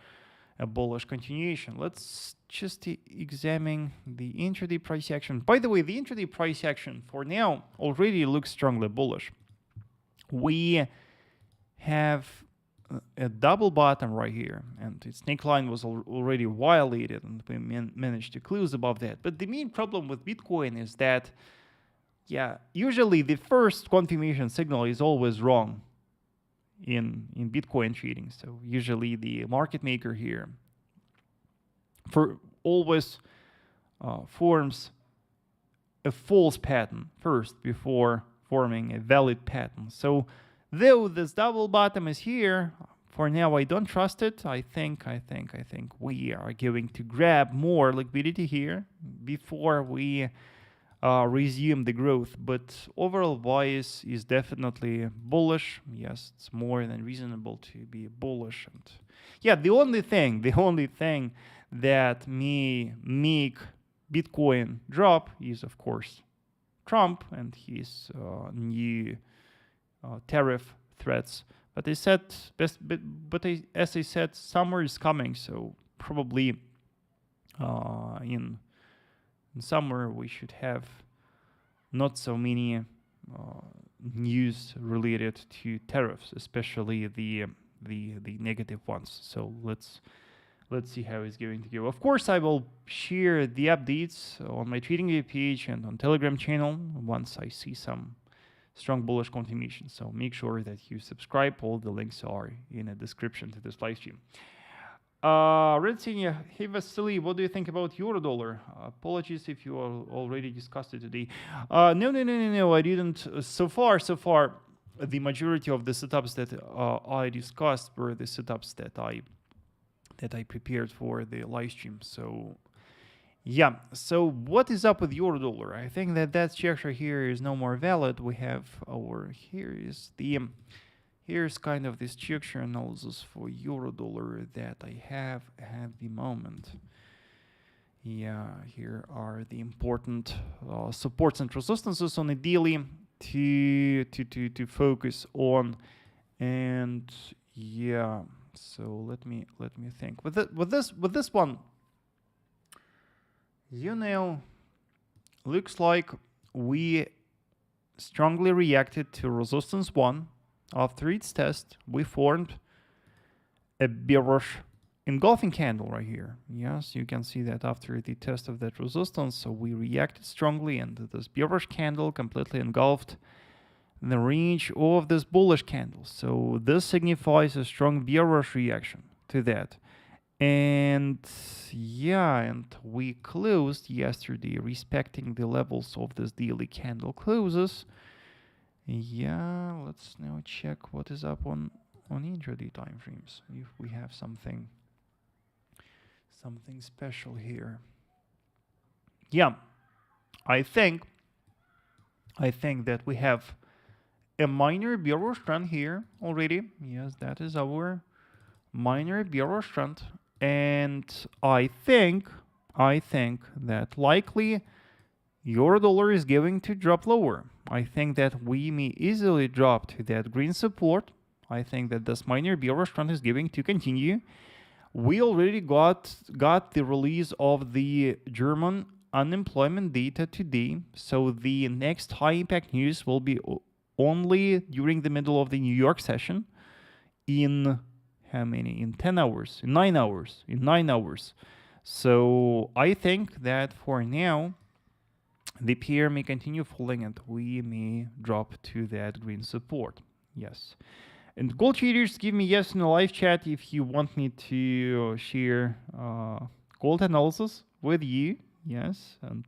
continuation. Let's just examine the intraday price action. By the way, the intraday price action for now already looks strongly bullish. We have a double bottom right here, and its neckline was already violated, and we managed to close above that. But the main problem with Bitcoin is that, yeah, usually the first confirmation signal is always wrong in Bitcoin trading. So usually the market maker here always forms a false pattern first before forming a valid pattern. So though this double bottom is here, for now I don't trust it. I think we are going to grab more liquidity here before we resume the growth. But overall bias is definitely bullish. Yes, it's more than reasonable to be bullish. And yeah, the only thing that may make Bitcoin drop is, of course, Trump and his new tariff threats. But as I said, summer is coming, so probably in summer we should have not so many news related to tariffs, especially the negative ones. So let's see how it's going to go. Of course, I will share the updates on my trading page and on Telegram channel once I see some strong bullish confirmation. So make sure that you subscribe. All the links are in the description to this live stream. Red Senior, hey Vasily, what do you think about Eurodollar? Apologies if you already discussed it today. No, I didn't. So far, the majority of the setups that I discussed were the setups that I prepared for the live stream. So yeah, so what is up with Eurodollar? I think that structure here is no more valid. We have here's kind of the structure analysis for Eurodollar that I have at the moment. Yeah, here are the important supports and resistances on the daily to focus on. And yeah, so let me think. With this one, looks like we strongly reacted to resistance 1. After its test, we formed a bearish engulfing candle right here. Yes, you can see that after the test of that resistance, so we reacted strongly, and this bearish candle completely engulfed the range of this bullish candle. So this signifies a strong bearish reaction to that. And yeah, and we closed yesterday respecting the levels of this daily candle closes. Yeah, let's now check what is up on intraday time frames, if we have something special here. Yeah, I think that we have a minor bearish trend here already. Yes, that is our minor bearish trend, and I think that likely Eurodollar is going to drop lower. I think that we may easily drop to that green support. I think that this minor bearish trend is going to continue. We already got the release of the German unemployment data today, so the next high impact news will be only during the middle of the New York session in how many? In 10 hours, in 9 hours. So I think that for now, the pair may continue falling and we may drop to that green support. Yes. And gold traders, give me yes in the live chat if you want me to share gold analysis with you. Yes. And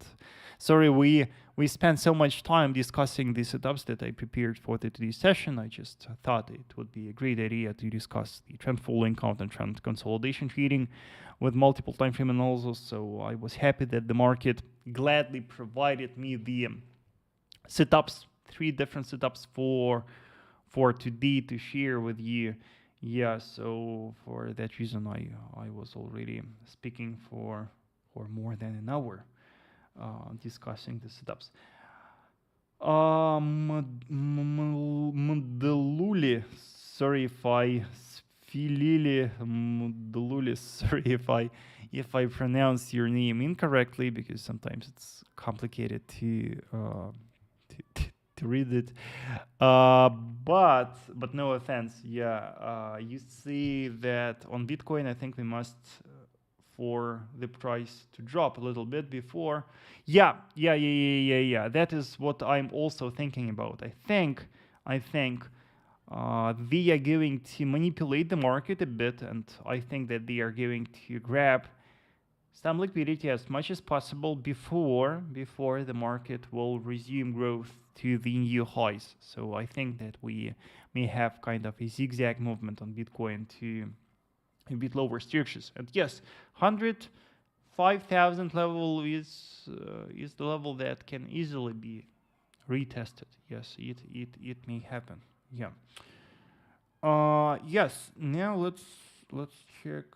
sorry, we spent so much time discussing the setups that I prepared for today's session. I just thought it would be a great idea to discuss the trend following count and trend consolidation trading with multiple time frame analysis. So I was happy that the market gladly provided me the setups, 3 different setups for today to share with you. Yeah, so for that reason I was already speaking for more than an hour discussing the setups. Mdeluli, sorry if I Mdeluli, sorry if I pronounce your name incorrectly, because sometimes it's complicated to read it, but no offense. Yeah, you see that on Bitcoin, I think we must for the price to drop a little bit before. Yeah. That is what I'm also thinking about. I think they are going to manipulate the market a bit, and I think that they are going to grab some liquidity as much as possible before the market will resume growth to the new highs. So I think that we may have kind of a zigzag movement on Bitcoin to a bit lower structures. And yes, 105,000 level is the level that can easily be retested. Yes, it may happen. Yeah. Yes. Now let's check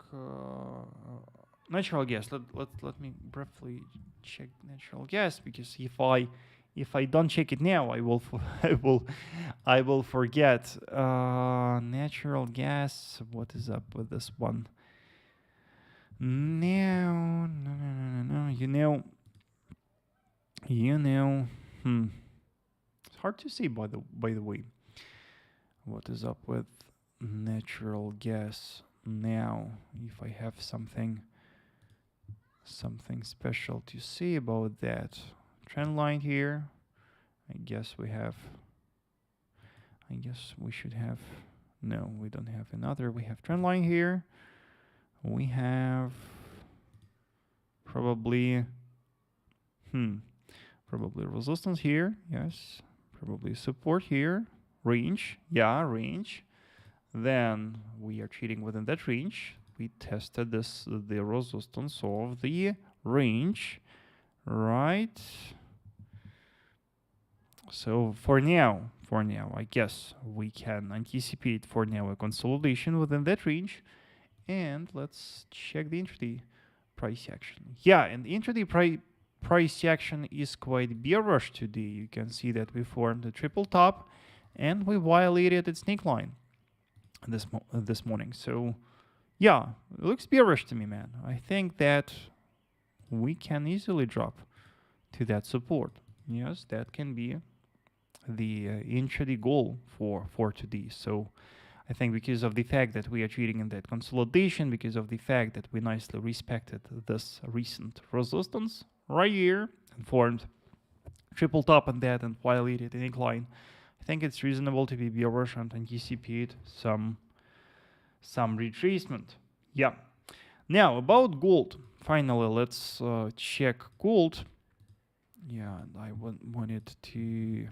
natural gas. Let me briefly check natural gas, because if I don't check it now, I will forget. Natural gas. What is up with this one? No. You know. It's hard to see by the way. What is up with natural gas now? If I have something special to say about that. Trend line here. I guess we should have. No, we don't have another. We have trend line here. We have probably resistance here. Yes. Probably support here. Range. Yeah, range. Then we are trading within that range. We tested the resistance of the range, right? So for now, I guess we can anticipate for now a consolidation within that range. And let's check the intraday price action. Yeah, and the intraday price action is quite bearish today. You can see that we formed a triple top and we violated its neckline this morning. So yeah, it looks bearish to me, man. I think that we can easily drop to that support. Yes, that can be the intraday goal for today. So I think because of the fact that we are trading in that consolidation, because of the fact that we nicely respected this recent resistance right here and formed triple top on that and violated an incline, I think it's reasonable to be bearish and anticipate some retracement. Yeah. Now about gold. Finally, let's check gold. Yeah, I wanted to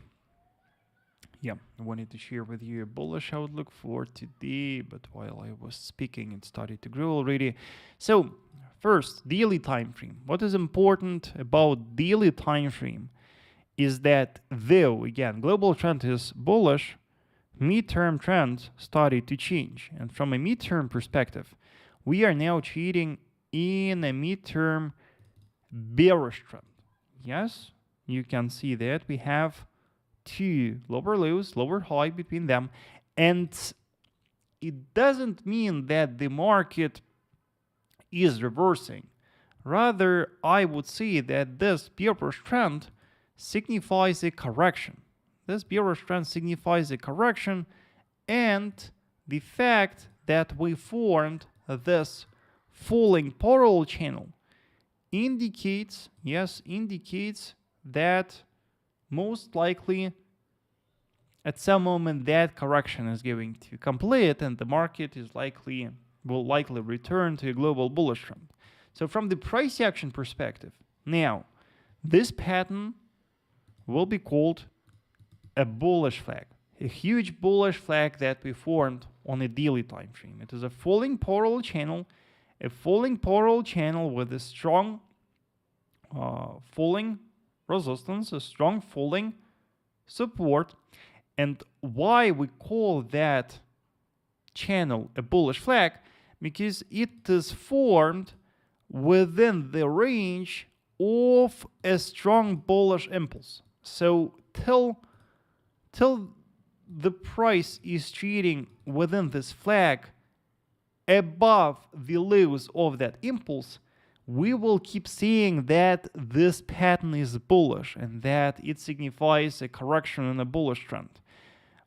share with you a bullish outlook for today, but while I was speaking, it started to grow already. So first, daily time frame. What is important about daily time frame is that though, again, global trend is bullish, midterm trend started to change. And from a midterm perspective, we are now trading in a midterm bearish trend. Yes, you can see that we have 2 lower lows, lower high between them. And it doesn't mean that the market is reversing. Rather, I would say that this bearish trend signifies a correction. This bearish trend signifies a correction, and the fact that we formed this falling parallel channel indicates, yes, indicates that most likely at some moment that correction is going to complete and the market is will likely return to a global bullish trend. So from the price action perspective, now this pattern will be called a bullish flag, a huge bullish flag that we formed on a daily time frame. It is a falling parallel channel, with a strong falling resistance, a strong falling support. And why we call that channel a bullish flag? Because it is formed within the range of a strong bullish impulse. So till the price is trading within this flag above the lows of that impulse, we will keep seeing that this pattern is bullish and that it signifies a correction in a bullish trend.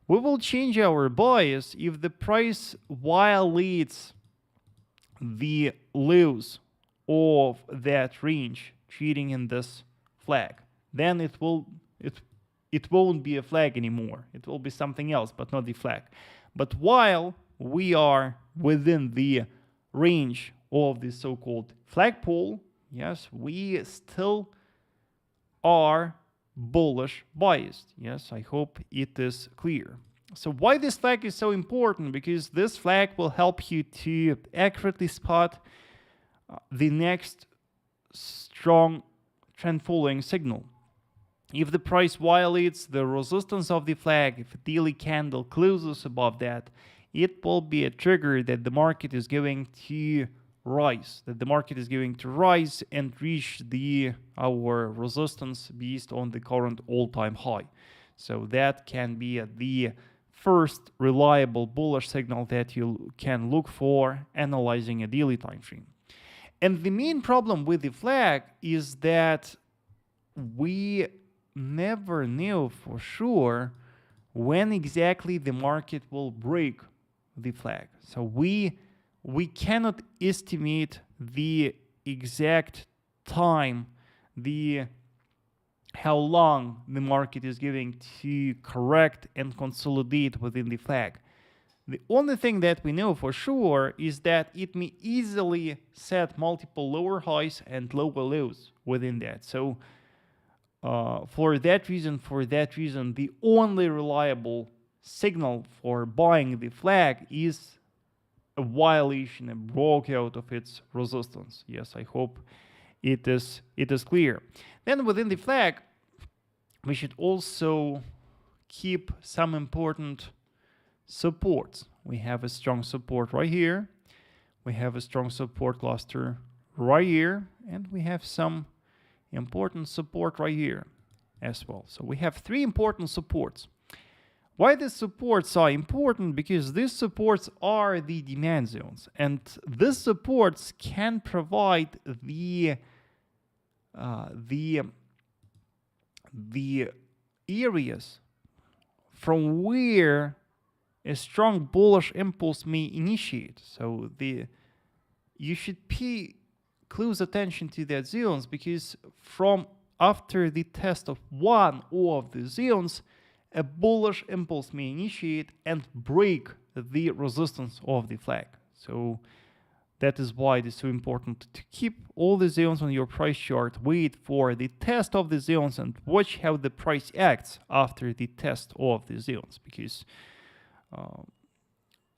We will change our bias if the price violates the lows of that range trading in this flag. Then it won't be a flag anymore. It will be something else, but not the flag. But while we are within the range of the so-called flagpole, yes, we still are bullish biased. Yes, I hope it is clear. So why this flag is so important? Because this flag will help you to accurately spot the next strong trend following signal. If the price violates the resistance of the flag, if a daily candle closes above that, it will be a trigger that the market is going to rise, and reach our resistance based on the current all-time high. So that can be the first reliable bullish signal that you can look for analyzing a daily time frame. And the main problem with the flag is that we never know for sure when exactly the market will break the flag. So we cannot estimate the exact time, how long the market is going to correct and consolidate within the flag. The only thing that we know for sure is that it may easily set multiple lower highs and lower lows within that. So for that reason, the only reliable signal for buying the flag is a violation, a breakout of its resistance. Yes, I hope it is clear. Then within the flag, we should also keep some important supports. We have a strong support right here. We have a strong support cluster right here. And we have some important support right here as well. So we have three important supports. Why these supports are important? Because these supports are the demand zones, and these supports can provide the areas from where a strong bullish impulse may initiate. So you should pay close attention to that zones, because from after the test of one of the zones, a bullish impulse may initiate and break the resistance of the flag. So that is why it is so important to keep all the zones on your price chart, wait for the test of the zones, and watch how the price acts after the test of the zones, because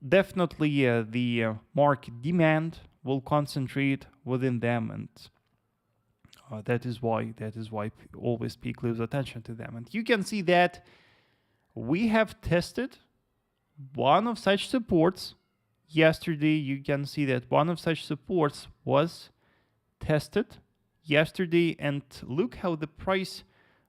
definitely the market demand will concentrate within them, and that is why always pay close attention to them. And you can see that we have tested one of such supports yesterday. You can see that one of such supports was tested yesterday, and look how the price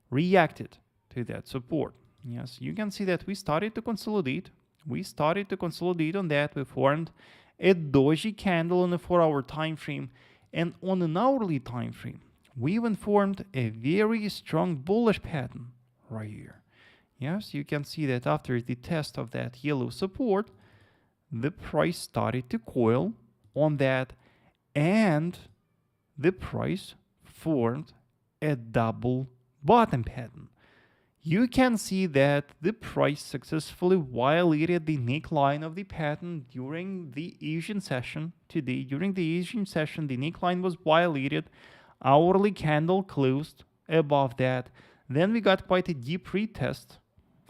reacted to that support. Yes, you can see that we started to consolidate. On that. We formed a doji candle on a 4-hour time frame, and on an hourly time frame, we even formed a very strong bullish pattern right here. Yes, you can see that after the test of that yellow support, the price started to coil on that, and the price formed a double bottom pattern. You can see that the price successfully violated the neckline of the pattern during the Asian session today. During the Asian session, the neckline was violated. Hourly candle closed above that. Then we got quite a deep retest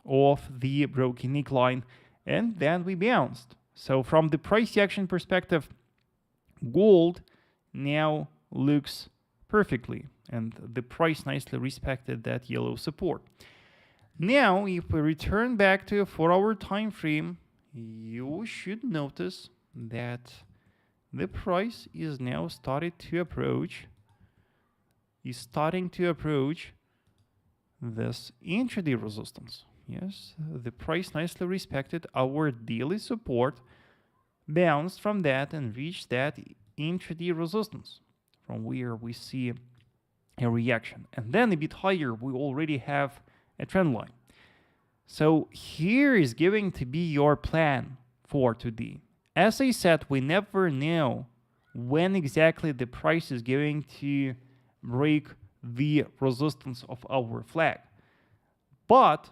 of the broken neckline, and then we bounced. So from the price action perspective, gold now looks perfectly, and the price nicely respected that yellow support. Now, if we return back to a 4-hour time frame, you should notice that the price is now starting to approach this intraday resistance. Yes, the price nicely respected our daily support, bounced from that and reached that intraday resistance, from where we see a reaction. And then a bit higher, we already have a trend line. So here is going to be your plan for today. As I said, we never know when exactly the price is going to break the resistance of our flag. But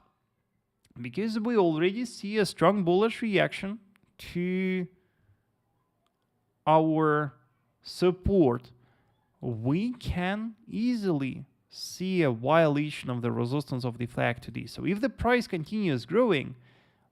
because we already see a strong bullish reaction to our support, we can easily see a violation of the resistance of the flag today. So if the price continues growing,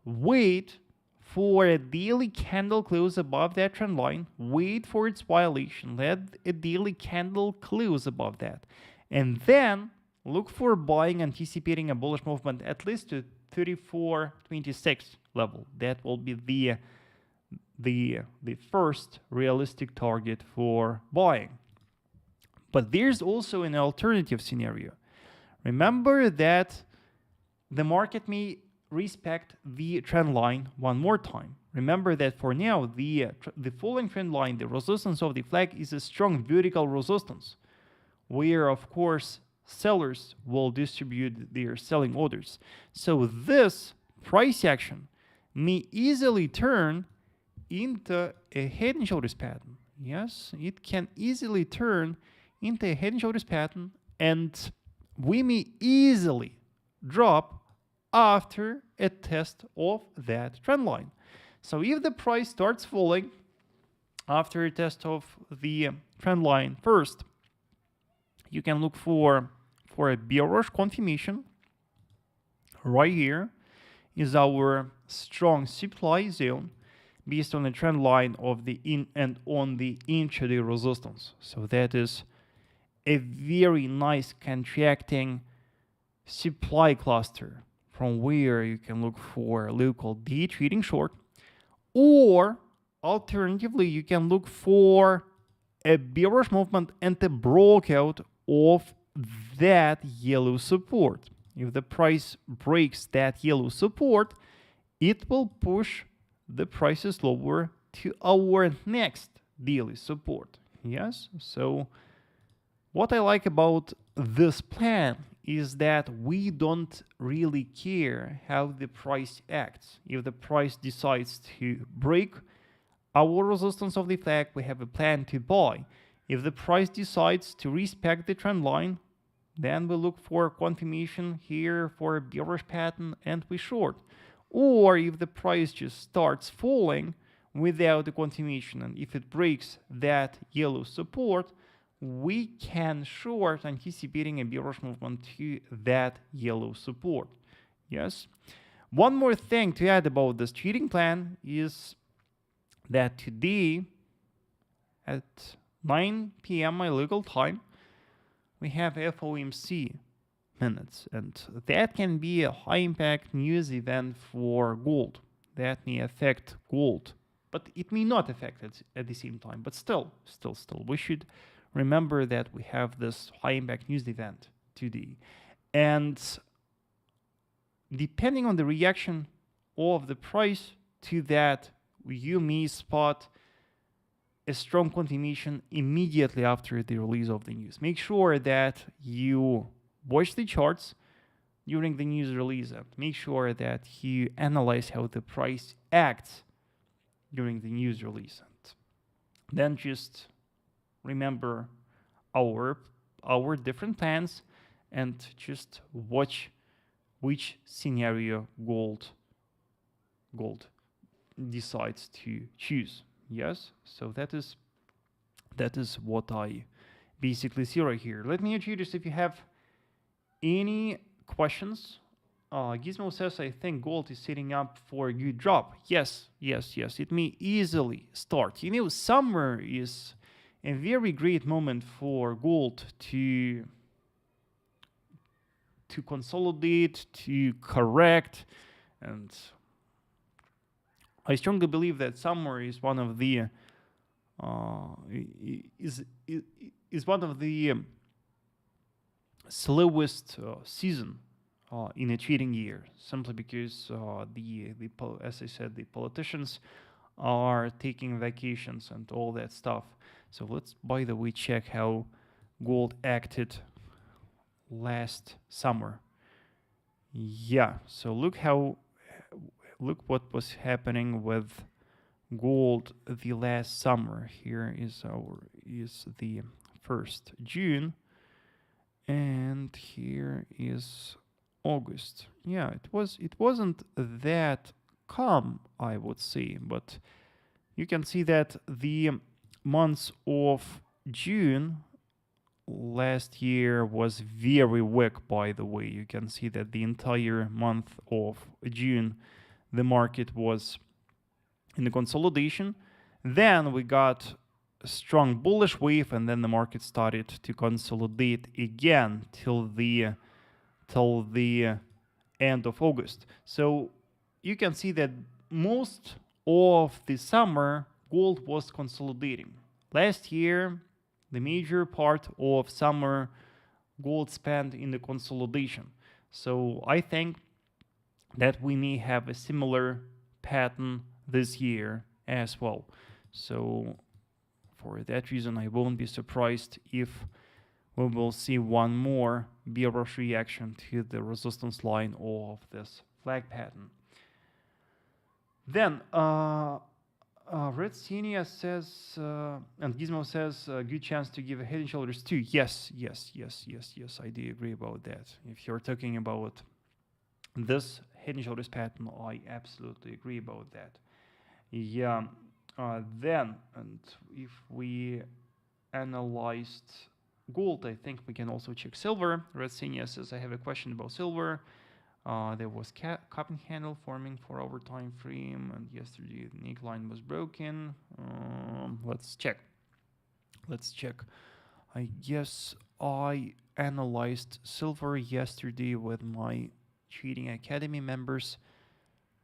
wait for a daily candle close above that trend line, wait for its violation, let a daily candle close above that, and then look for buying, anticipating a bullish movement at least to 34.26 level. That will be the first realistic target for buying. But there's also an alternative scenario. Remember that the market may respect the trend line one more time. Remember that for now, the falling trend line, the resistance of the flag, is a strong vertical resistance, where, of course, sellers will distribute their selling orders. So this price action may easily turn into a head and shoulders pattern. Yes, it can easily turn into a head and shoulders pattern, and we may easily drop after a test of that trend line. So if the price starts falling after a test of the trend line first, you can look for a bearish confirmation. Right here is our strong supply zone based on the trend line of the on the intraday resistance. So that is a very nice contracting supply cluster, from where you can look for local day trading short, or alternatively you can look for a bearish movement and a breakout of that yellow support. If the price breaks that yellow support, it will push the prices lower to our next daily support. Yes, so what I like about this plan is that we don't really care how the price acts. If the price decides to break our resistance of the flag, we have a plan to buy. If the price decides to respect the trend line, then we look for confirmation here for a bearish pattern and we short. Or if the price just starts falling without a confirmation, and if it breaks that yellow support, we can short, anticipating a bearish movement to that yellow support. Yes. One more thing to add about this trading plan is that today at 9 p.m. my local time, we have FOMC minutes, and that can be a high impact news event for gold. That may affect gold, but it may not affect it at the same time. But still, we should remember that we have this high impact news event today. And depending on the reaction of the price to that, you may spot a strong confirmation immediately after the release of the news. Make sure that you watch the charts during the news release and make sure that you analyze how the price acts during the news release. And then just remember our our different plans and just watch which scenario gold decides to choose. Yes, so that is what I basically see right here. Let me know, traders, if you have any questions. Gizmo says, I think gold is setting up for a good drop. Yes, it may easily start. You know, summer is a very great moment for gold to consolidate, to correct, and I strongly believe that summer is one of the slowest season in a trading year, simply because as I said, the politicians are taking vacations and all that stuff. So let's, by the way, check how gold acted last summer. Yeah, so look what was happening with gold the last summer. Here is the 1st June, and here is August. Yeah, it wasn't that calm, I would say, but you can see that the months of June last year was very weak, by the way. You can see that the entire month of June the market was in the consolidation. Then we got a strong bullish wave, and then the market started to consolidate again till the end of August. So you can see that most of the summer gold was consolidating. Last year, the major part of summer gold spent in the consolidation. So I think that we may have a similar pattern this year as well. So for that reason, I won't be surprised if we will see one more bearish reaction to the resistance line of this flag pattern. Then Red Senior says, and Gizmo says, good chance to give a head and shoulders too. Yes, I do agree about that. If you're talking about this head and shoulders pattern, I absolutely agree about that. Yeah, then, and if we analyzed gold, I think we can also check silver. Red Senior says, I have a question about silver. There was cupping handle forming for our time frame, and yesterday the neckline was broken. Let's check. I guess I analyzed silver yesterday with my Trading Academy members,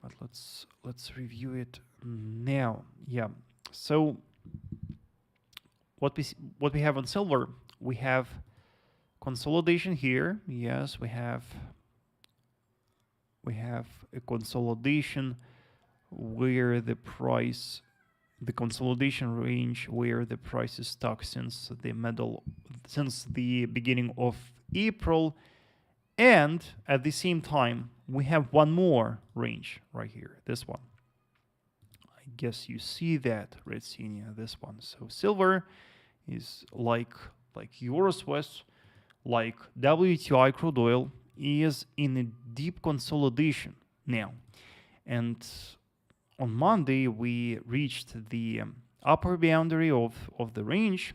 but let's review it now. Yeah. So what we have on silver, we have consolidation here. Yes, we have a consolidation where the consolidation range where the price is stuck since the beginning of April, and at the same time we have one more range right here, this one. I guess you see that, Red Senior, this one. So silver is like EURUSD, like WTI crude oil, is in a deep consolidation now. And on Monday we reached the upper boundary of the range.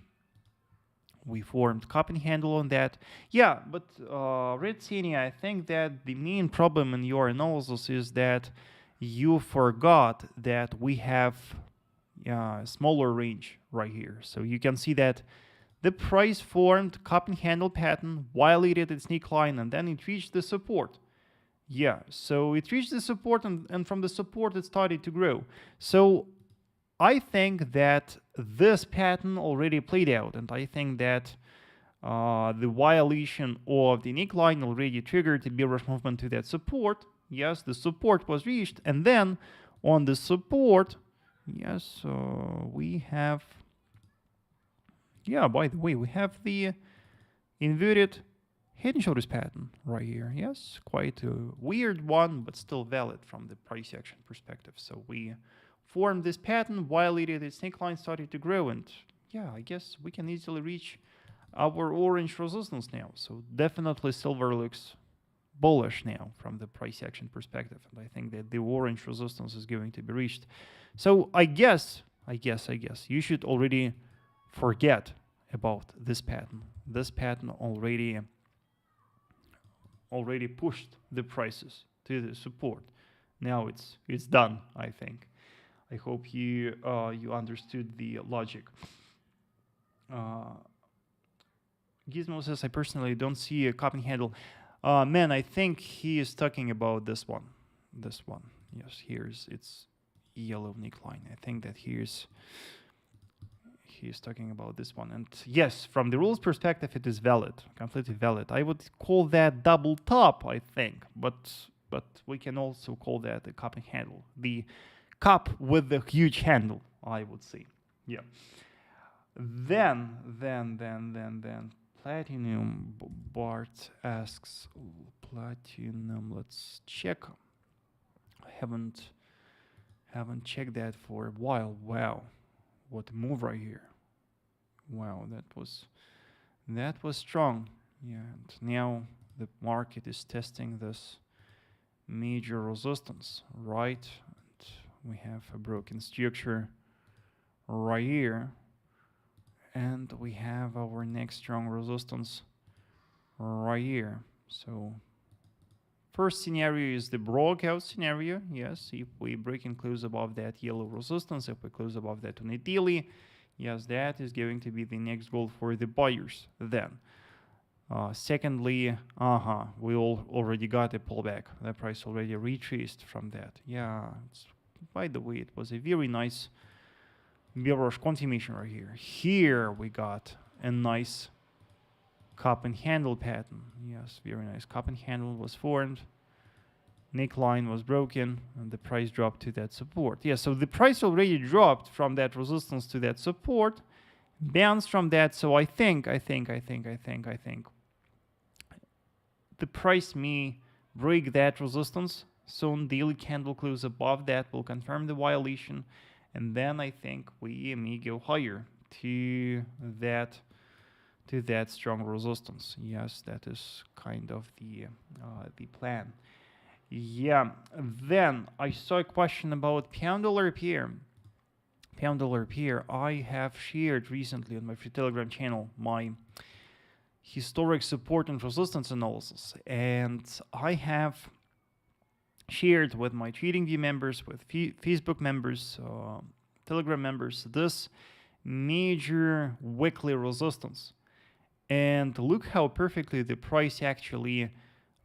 We formed cupping handle on that. Yeah, but Red Senior, I think that the main problem in your analysis is that you forgot that we have a smaller range right here. So you can see that the price formed cupping handle pattern, violated its neckline, and then it reached the support. Yeah, so it reached the support, and from the support it started to grow. So I think that this pattern already played out, and I think that the violation of the neckline already triggered a bearish movement to that support. Yes, the support was reached, and then on the support, yes, we have... Yeah, by the way, we have the inverted head and shoulders pattern right here. Yes, quite a weird one, but still valid from the price action perspective. So we formed this pattern, violated its neckline, started to grow, and yeah, I guess we can easily reach our orange resistance now. So definitely silver looks bullish now from the price action perspective. And I think that the orange resistance is going to be reached. So I guess you should already forget about this pattern. This pattern already pushed the prices to the support. Now it's done, I think. I hope you understood the logic. Gizmo says, I personally don't see a copy handle. Man, I think he is talking about this one. This one. Yes, it's yellow neckline. I think that he is talking about this one. And yes, from the rules perspective, it is valid, completely valid. I would call that double top, I think, but we can also call that a cup and handle. The cup with the huge handle, I would say. Yeah. Then Platinum. Bart asks, Platinum. Let's check. I haven't checked that for a while. Wow, what a move right here. Wow, that was strong. Yeah, and now the market is testing this major resistance, right? And we have a broken structure right here, and we have our next strong resistance right here. So first scenario is the breakout scenario. Yes, if we break and close above that yellow resistance, if we close above that on a daily, yes, that is going to be the next goal for the buyers. Then secondly, we already got a pullback. The price already retraced from that. Yeah, by the way, it was a very nice bearish confirmation right here. Here we got a nice cup and handle pattern. Yes, very nice. Cup and handle was formed. Neckline was broken and the price dropped to that support. Yeah, so the price already dropped from that resistance to that support, bounced from that. So I think the price may break that resistance soon. Daily candle close above that will confirm the violation, and then I think we may go higher to that strong resistance. Yes, that is kind of the plan. Yeah, then I saw a question about pound dollar pair. Pound dollar pair. I have shared recently on my free Telegram channel my historic support and resistance analysis, and I have shared with my TradingView members, with Facebook members, Telegram members, this major weekly resistance. And look how perfectly the price actually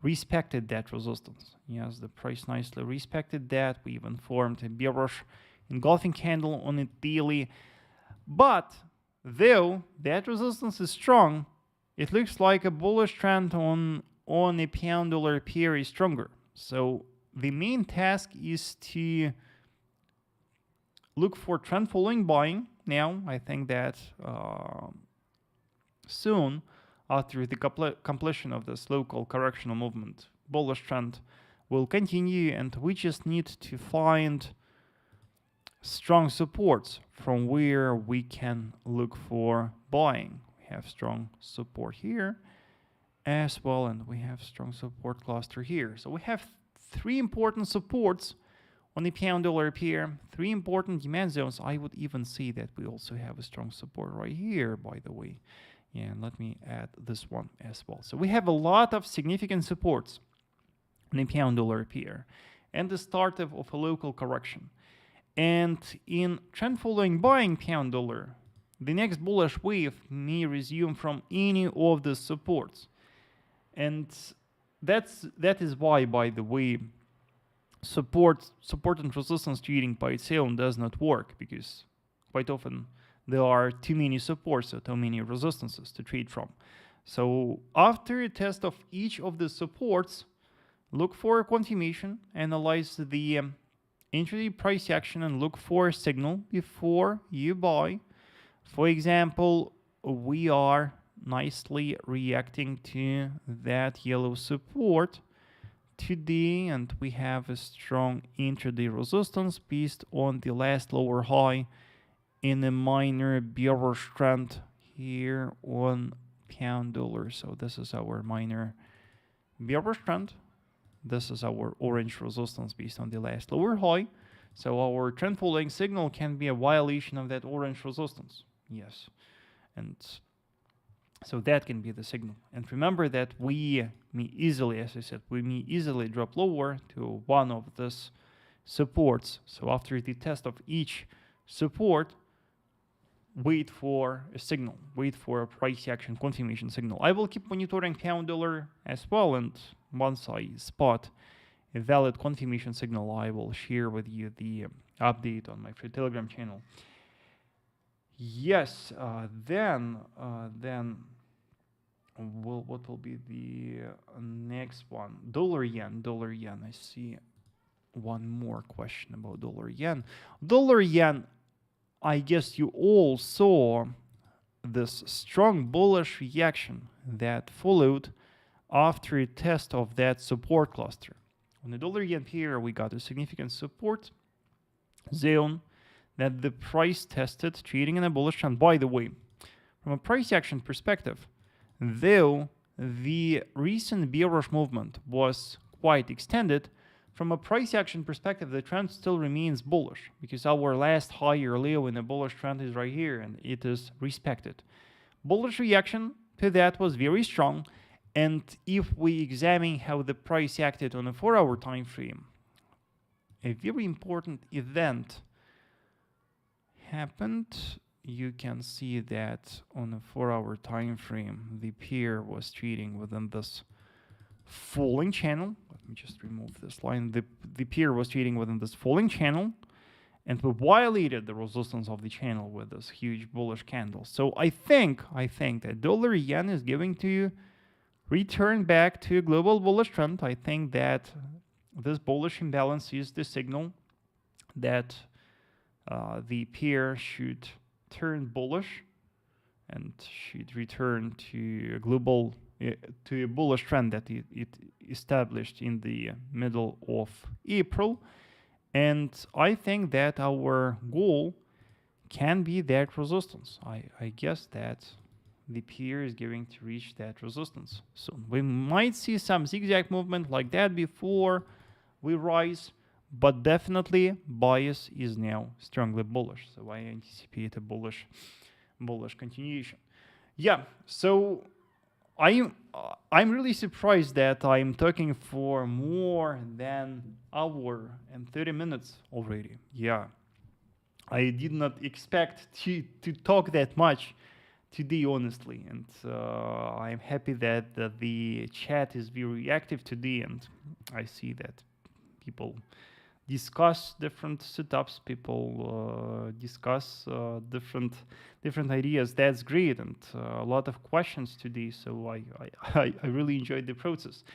respected that resistance. Yes, the price nicely respected that. We even formed a bearish engulfing candle on it daily. But though that resistance is strong, it looks like a bullish trend on a pound dollar pair is stronger. So the main task is to look for trend following buying. Now, I think that soon, after the completion of this local correctional movement, bullish trend will continue, and we just need to find strong supports from where we can look for buying. We have strong support here as well, and we have strong support cluster here. So we have three important supports on the pound dollar pair, three important demand zones. I would even say that we also have a strong support right here, by the way. Yeah, and let me add this one as well. So we have a lot of significant supports on the pound dollar pair and the start of a local correction. And in trend following buying pound dollar, the next bullish wave may resume from any of the supports. And that is why, by the way, support and resistance trading by itself does not work, because quite often there are too many supports or too many resistances to trade from. So after a test of each of the supports, look for a confirmation, analyze the intraday price action, and look for a signal before you buy. For example, we are nicely reacting to that yellow support today, and we have a strong intraday resistance based on the last lower high in a minor bearish trend here on pound dollar. So this is our minor bearish trend. This is our orange resistance based on the last lower high. So our trend following signal can be a violation of that orange resistance. Yes. And so that can be the signal. And remember that we may easily, as I said, we may easily drop lower to one of these supports. So after the test of each support, wait for a signal, wait for a price action confirmation signal. I will keep monitoring pound dollar as well, and once I spot a valid confirmation signal, I will share with you the update on my free Telegram channel. Yes, then what will be the next one? Dollar yen. I see one more question about dollar yen. Dollar yen, I guess you all saw this strong bullish reaction that followed after a test of that support cluster. On the dollar yen pair, we got a significant support zone that the price tested, trading in a bullish trend. By the way, from a price action perspective, though the recent bearish movement was quite extended, from a price action perspective, the trend still remains bullish because our last higher low in a bullish trend is right here and it is respected. Bullish reaction to that was very strong. And if we examine how the price acted on a 4-hour time frame, a very important event happened. You can see that on a 4-hour time frame, the pair was trading within this falling channel. Let me just remove this line. The pair was trading within this falling channel, and we violated the resistance of the channel with this huge bullish candle. So I think that dollar yen is going to return back to a global bullish trend. I think that this bullish imbalance is the signal that the pair should turn bullish and should return to a global to a bullish trend that it established in the middle of April. And I think that our goal can be that resistance. I guess that the pair is going to reach that resistance soon. We might see some zigzag movement like that before we rise, but definitely bias is now strongly bullish. So I anticipate a bullish continuation. Yeah, so I'm really surprised that I'm talking for more than an hour and 30 minutes already. Yeah, I did not expect to talk that much today, honestly, and I'm happy that the chat is very active today, and I see that people discuss different setups, people discuss different ideas. That's great, and a lot of questions today, so I really enjoyed the process.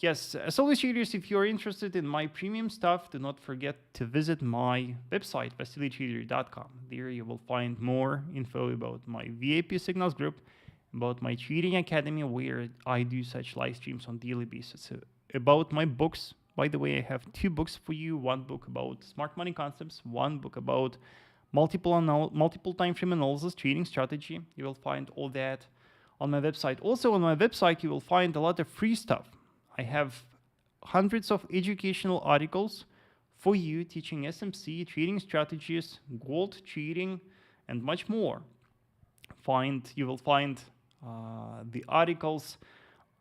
Yes, as always, traders, if you're interested in my premium stuff, do not forget to visit my website, VasilyTrader.com. There you will find more info about my VIP signals group, about my trading academy, where I do such live streams on daily basis, about my books. By the way, I have 2 books for you. One book about smart money concepts, one book about multiple time frame analysis, trading strategy. You will find all that on my website. Also on my website, you will find a lot of free stuff. I have hundreds of educational articles for you teaching SMC, trading strategies, gold trading, and much more. You will find the articles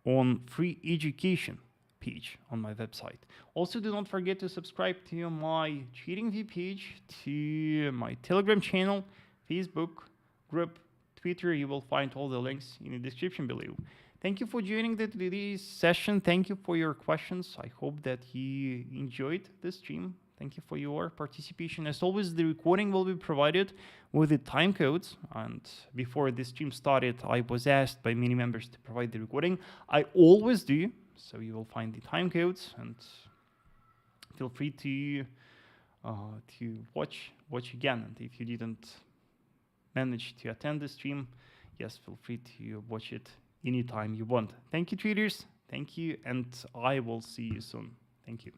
on free education page on my website. Also, do not forget to subscribe to my trading view page, to my Telegram channel, Facebook group, Twitter. You will find all the links in the description below. Thank you for joining today's session. Thank you for your questions. I hope that you enjoyed this stream. Thank you for your participation. As always, the recording will be provided with the time codes. And before this stream started, I was asked by many members to provide the recording. I always do. So you will find the time codes, and feel free to watch again. And if you didn't manage to attend the stream, yes, feel free to watch it anytime you want. Thank you, traders. Thank you, and I will see you soon. Thank you.